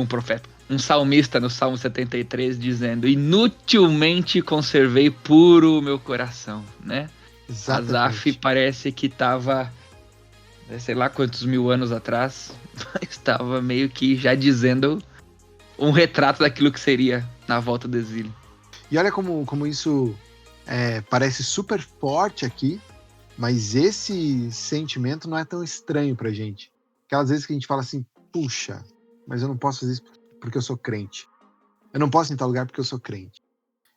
Um salmista no Salmo 73 dizendo: inutilmente conservei puro o meu coração, né? Exatamente. Asaf parece que estava, sei lá quantos mil anos atrás, estava meio que já dizendo um retrato daquilo que seria na volta do exílio. E olha como isso parece super forte aqui, mas esse sentimento não é tão estranho pra gente. Aquelas vezes que a gente fala assim: puxa, mas eu não posso fazer isso porque eu sou crente. Eu não posso ir em tal lugar porque eu sou crente.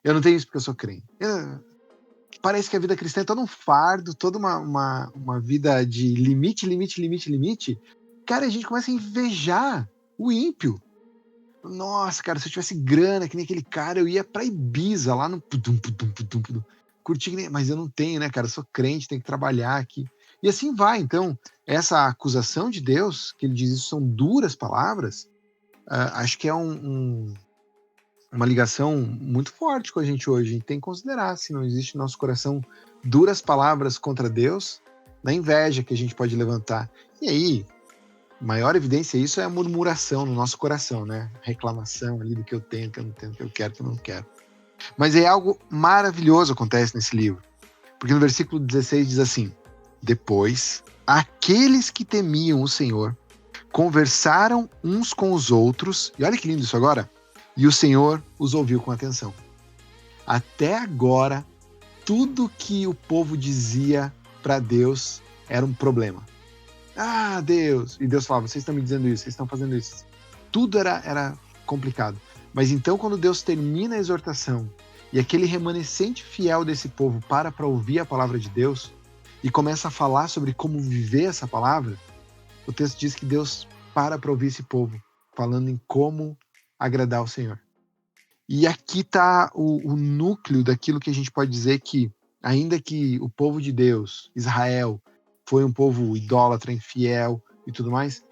Eu não tenho isso porque eu sou crente. Parece que a vida cristã é todo um fardo, toda uma vida de limite. Cara, a gente começa a invejar o ímpio. Nossa, cara, se eu tivesse grana que nem aquele cara, eu ia pra Ibiza, lá no... curtir, mas eu não tenho, né, cara? Eu sou crente, tenho que trabalhar aqui. E assim vai. Então, essa acusação de Deus, que ele diz isso são duras palavras, acho que é uma ligação muito forte com a gente hoje. A gente tem que considerar se não existe no nosso coração duras palavras contra Deus, na inveja que a gente pode levantar. E aí, maior evidência disso é a murmuração no nosso coração, né? Reclamação ali do que eu tenho, que eu não tenho, que eu quero, que eu não quero. Mas é algo maravilhoso que acontece nesse livro. Porque no versículo 16 diz assim: depois, aqueles que temiam o Senhor conversaram uns com os outros, e olha que lindo isso agora, e o Senhor os ouviu com atenção. Até agora, tudo que o povo dizia para Deus era um problema. Ah, Deus! E Deus falava: vocês estão me dizendo isso, vocês estão fazendo isso. Tudo era complicado. Mas então, quando Deus termina a exortação e aquele remanescente fiel desse povo para ouvir a palavra de Deus e começa a falar sobre como viver essa palavra, o texto diz que Deus para ouvir esse povo, falando em como agradar o Senhor. E aqui está o núcleo daquilo que a gente pode dizer que, ainda que o povo de Deus, Israel, foi um povo idólatra, infiel e tudo mais,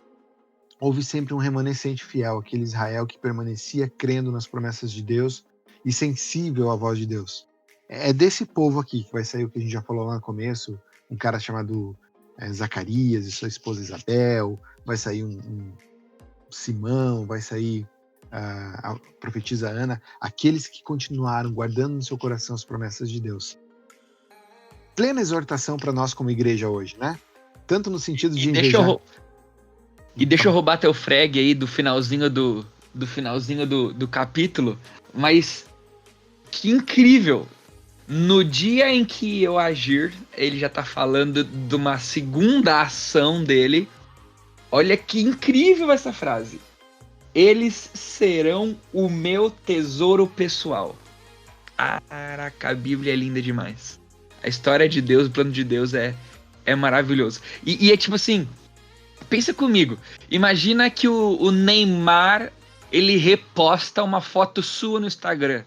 houve sempre um remanescente fiel, aquele Israel que permanecia crendo nas promessas de Deus e sensível à voz de Deus. É desse povo aqui que vai sair o que a gente já falou lá no começo, um cara chamado Zacarias e sua esposa Isabel, vai sair um Simão, vai sair a profetisa Ana, aqueles que continuaram guardando no seu coração as promessas de Deus. Plena exortação para nós como igreja hoje, né? Tanto no sentido de invejar... Deixa eu roubar teu frag aí do finalzinho do capítulo, mas que incrível! No dia em que eu agir, ele já tá falando de uma segunda ação dele. Olha que incrível essa frase. Eles serão o meu tesouro pessoal. Caraca, a Bíblia é linda demais. A história de Deus, o plano de Deus é maravilhoso. E é tipo assim, pensa comigo. Imagina que o Neymar, ele reposta uma foto sua no Instagram.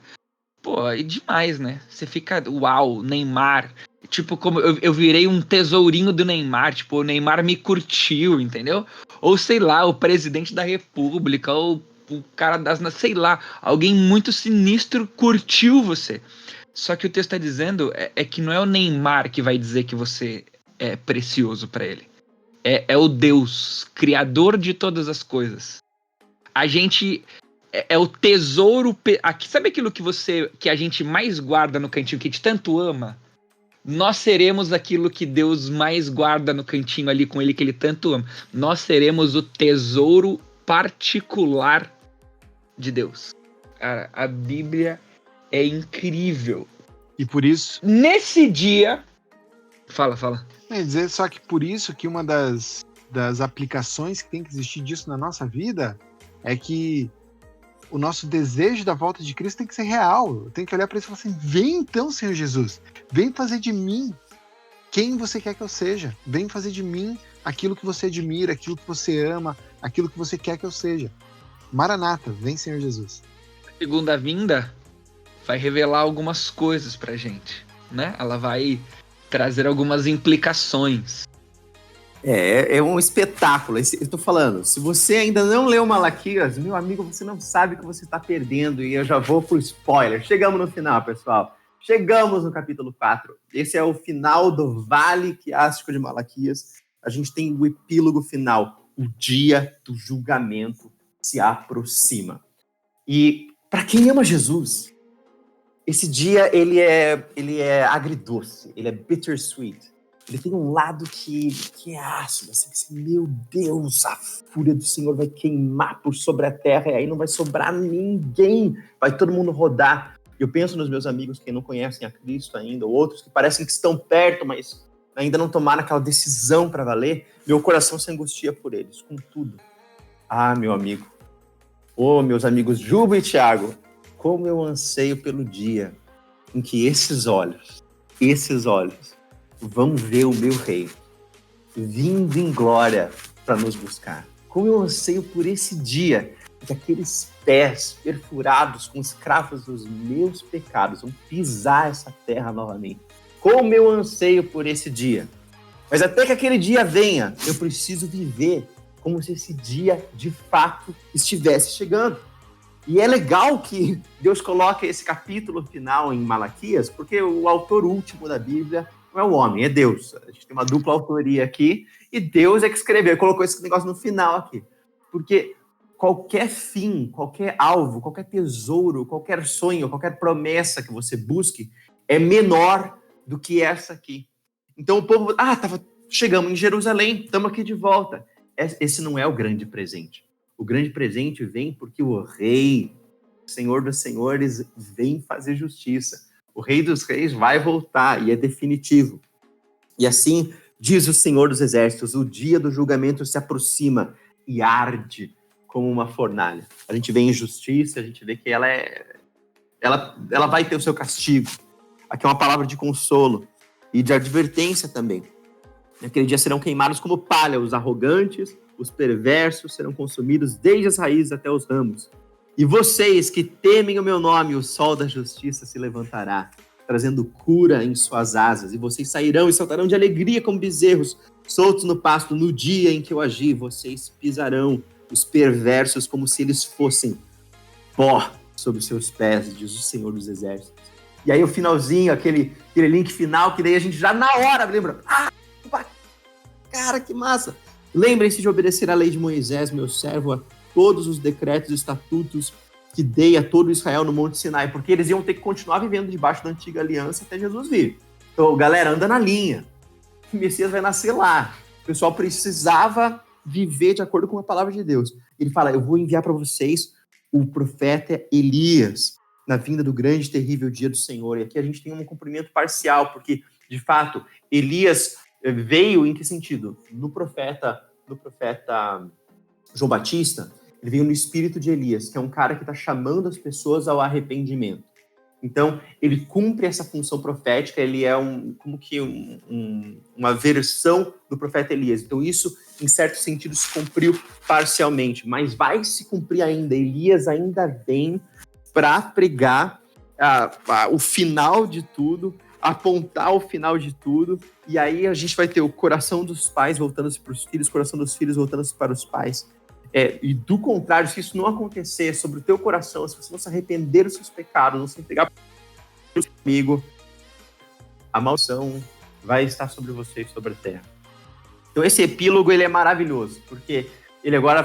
Pô, é demais, né? Você fica, uau, Neymar. tipo, como eu virei um tesourinho do Neymar, tipo, o Neymar me curtiu, entendeu? Ou sei lá, o presidente da república, ou o cara sei lá, alguém muito sinistro curtiu você. Só que o texto está dizendo é que não é o Neymar que vai dizer que você é precioso para ele. É o Deus, criador de todas as coisas. A gente é o tesouro. Sabe aquilo que a gente mais guarda no cantinho, que a gente tanto ama? Nós seremos aquilo que Deus mais guarda no cantinho ali com ele, que ele tanto ama. Nós seremos o tesouro particular de Deus. Cara, a Bíblia é incrível. E por isso... Nesse dia... Fala. Quer dizer, só que por isso que uma das aplicações que tem que existir disso na nossa vida é que o nosso desejo da volta de Cristo tem que ser real. Eu tenho que olhar para isso e falar assim, vem então, Senhor Jesus, vem fazer de mim quem você quer que eu seja. Vem fazer de mim aquilo que você admira, aquilo que você ama, aquilo que você quer que eu seja. Maranata, vem, Senhor Jesus. A segunda vinda vai revelar algumas coisas pra gente, né? Ela vai trazer algumas implicações. É um espetáculo. Eu tô falando, se você ainda não leu Malaquias, meu amigo, você não sabe o que você está perdendo. E eu já vou pro spoiler. Chegamos no final, pessoal. Chegamos no capítulo 4. Esse é o final do vale quiástico de Malaquias. A gente tem o epílogo final. O dia do julgamento se aproxima. E para quem ama Jesus, esse dia ele é agridoce, ele é bittersweet. Ele tem um lado que é ácido, assim, meu Deus, a fúria do Senhor vai queimar por sobre a terra e aí não vai sobrar ninguém, vai todo mundo rodar. Eu penso nos meus amigos que não conhecem a Cristo ainda, ou outros que parecem que estão perto, mas ainda não tomaram aquela decisão para valer. Meu coração se angustia por eles, com tudo. Ah, meu amigo, meus amigos Juba e Thiago, como eu anseio pelo dia em que esses olhos vão ver o meu rei vindo em glória para nos buscar. Como eu anseio por esse dia em que aqueles pés perfurados com os cravos dos meus pecados vão pisar essa terra novamente. Como eu anseio por esse dia. Mas até que aquele dia venha, eu preciso viver como se esse dia de fato estivesse chegando. E é legal que Deus coloque esse capítulo final em Malaquias, porque o autor último da Bíblia não é o homem, é Deus. A gente tem uma dupla autoria aqui, e Deus é que escreveu, colocou esse negócio no final aqui. Porque qualquer fim, qualquer alvo, qualquer tesouro, qualquer sonho, qualquer promessa que você busque, é menor do que essa aqui. Então o povo, chegamos em Jerusalém, estamos aqui de volta. Esse não é o grande presente. O grande presente vem porque o rei, o Senhor dos Senhores, vem fazer justiça. O Rei dos Reis vai voltar e é definitivo. E assim diz o Senhor dos Exércitos, o dia do julgamento se aproxima e arde como uma fornalha. A gente vê injustiça, a gente vê que ela vai ter o seu castigo. Aqui é uma palavra de consolo e de advertência também. Naquele dia serão queimados como palha os arrogantes, os perversos serão consumidos desde as raízes até os ramos. E vocês que temem o meu nome, o sol da justiça se levantará, trazendo cura em suas asas. E vocês sairão e saltarão de alegria como bezerros, soltos no pasto. No dia em que eu agir, vocês pisarão os perversos como se eles fossem pó sobre os seus pés, diz o Senhor dos Exércitos. E aí o finalzinho, aquele link final, que daí a gente já na hora lembra. Cara, que massa! Lembrem-se de obedecer à lei de Moisés, meu servo, a todos os decretos e estatutos que dei a todo Israel no Monte Sinai, porque eles iam ter que continuar vivendo debaixo da antiga aliança até Jesus vir. Então, galera, anda na linha. O Messias vai nascer lá. O pessoal precisava viver de acordo com a palavra de Deus. Ele fala, eu vou enviar para vocês o profeta Elias na vinda do grande e terrível dia do Senhor. E aqui a gente tem um cumprimento parcial, porque, de fato, Elias veio em que sentido? No profeta João Batista, ele veio no espírito de Elias, que é um cara que está chamando as pessoas ao arrependimento. Então, ele cumpre essa função profética, ele é uma versão do profeta Elias. Então, isso, em certo sentido, se cumpriu parcialmente, mas vai se cumprir ainda. Elias ainda vem para pregar o final de tudo, apontar o final de tudo, e aí a gente vai ter o coração dos pais voltando-se para os filhos, o coração dos filhos voltando-se para os pais. E do contrário, se isso não acontecer sobre o teu coração, se você não se arrepender dos seus pecados, não se entregar para o seu amigo, a maldição vai estar sobre você e sobre a terra. Então esse epílogo, ele é maravilhoso, porque ele agora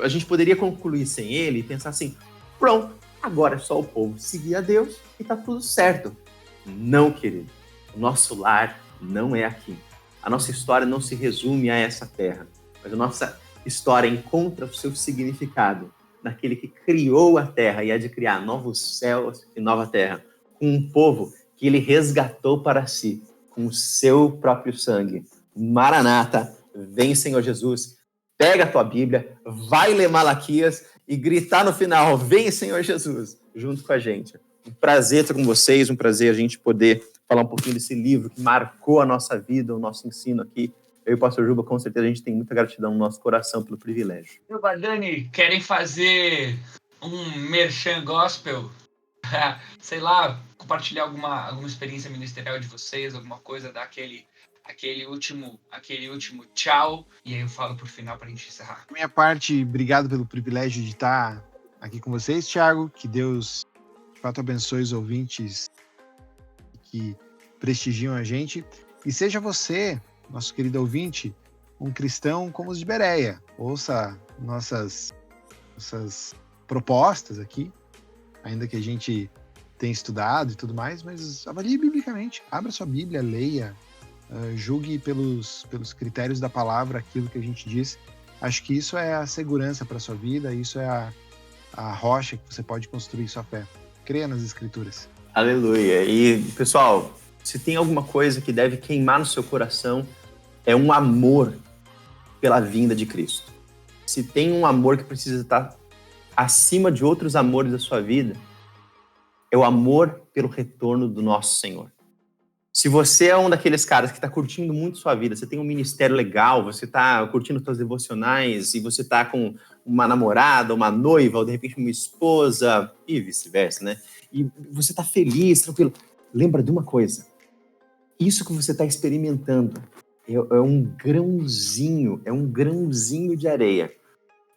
a gente poderia concluir sem ele e pensar assim, pronto, agora é só o povo seguir a Deus e tá tudo certo. Não, querido. O nosso lar não é aqui. A nossa história não se resume a essa terra, mas a nossa história encontra o seu significado naquele que criou a terra e há de criar novos céus e nova terra, com um povo que ele resgatou para si, com o seu próprio sangue. Maranata, vem Senhor Jesus, pega a tua Bíblia, vai ler Malaquias e gritar no final, vem Senhor Jesus, junto com a gente. Um prazer estar com vocês, um prazer a gente poder falar um pouquinho desse livro que marcou a nossa vida, o nosso ensino aqui. Eu e o pastor Juba, com certeza, a gente tem muita gratidão no nosso coração pelo privilégio. Juba, Dani, querem fazer um merchan gospel? Sei lá, compartilhar alguma experiência ministerial de vocês, alguma coisa, dar aquele último tchau, e aí eu falo por final para a gente encerrar. Da minha parte, obrigado pelo privilégio de estar aqui com vocês, Thiago, que Deus de fato abençoe os ouvintes que prestigiam a gente, e seja você, nosso querido ouvinte, um cristão como os de Bereia. Ouça nossas propostas aqui, ainda que a gente tenha estudado e tudo mais, mas avalie biblicamente, abra sua Bíblia, leia, julgue pelos critérios da palavra aquilo que a gente diz. Acho que isso é a segurança para a sua vida, isso é a rocha que você pode construir sua fé. Creia nas Escrituras. Aleluia. E, pessoal, se tem alguma coisa que deve queimar no seu coração, é um amor pela vinda de Cristo. Se tem um amor que precisa estar acima de outros amores da sua vida, é o amor pelo retorno do nosso Senhor. Se você é um daqueles caras que está curtindo muito sua vida, você tem um ministério legal, você está curtindo suas devocionais e você está com uma namorada, uma noiva, ou de repente uma esposa, e vice-versa, né? E você está feliz, tranquilo. Lembra de uma coisa. Isso que você está experimentando é um grãozinho de areia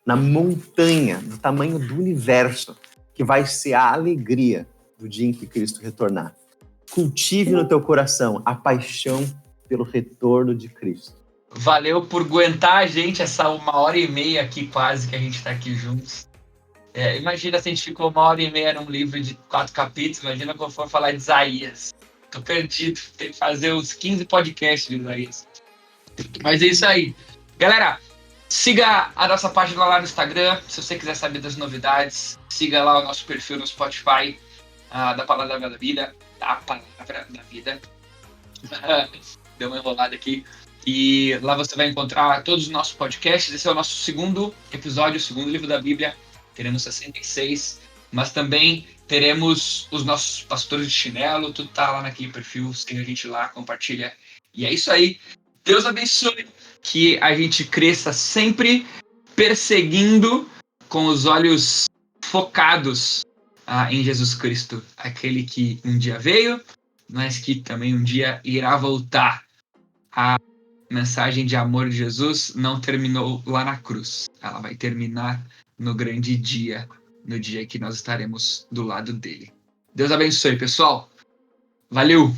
na montanha do tamanho do universo, que vai ser a alegria do dia em que Cristo retornar. Cultive no teu coração a paixão pelo retorno de Cristo. Valeu por aguentar a gente essa 1h30 aqui quase que a gente está aqui juntos. Imagina se a gente ficou 1h30 num livro de 4 capítulos, imagina quando for falar de Isaías. Tô perdido, tem que fazer uns 15 podcasts de Isaías. Mas é isso aí. Galera, siga a nossa página lá no Instagram, se você quiser saber das novidades. Siga lá o nosso perfil no Spotify, da Palavra da Vida. Da Palavra da Vida. Deu uma enrolada aqui. E lá você vai encontrar todos os nossos podcasts. Esse é o nosso segundo episódio, o segundo livro da Bíblia. Teremos 66. Mas também teremos os nossos pastores de chinelo. Tudo tá lá naquele perfil. Siga a gente lá, compartilha. E é isso aí. Deus abençoe. Que a gente cresça sempre perseguindo com os olhos focados em Jesus Cristo. Aquele que um dia veio, mas que também um dia irá voltar. A mensagem de amor de Jesus não terminou lá na cruz. Ela vai terminar no grande dia, no dia que nós estaremos do lado dele. Deus abençoe, pessoal. Valeu!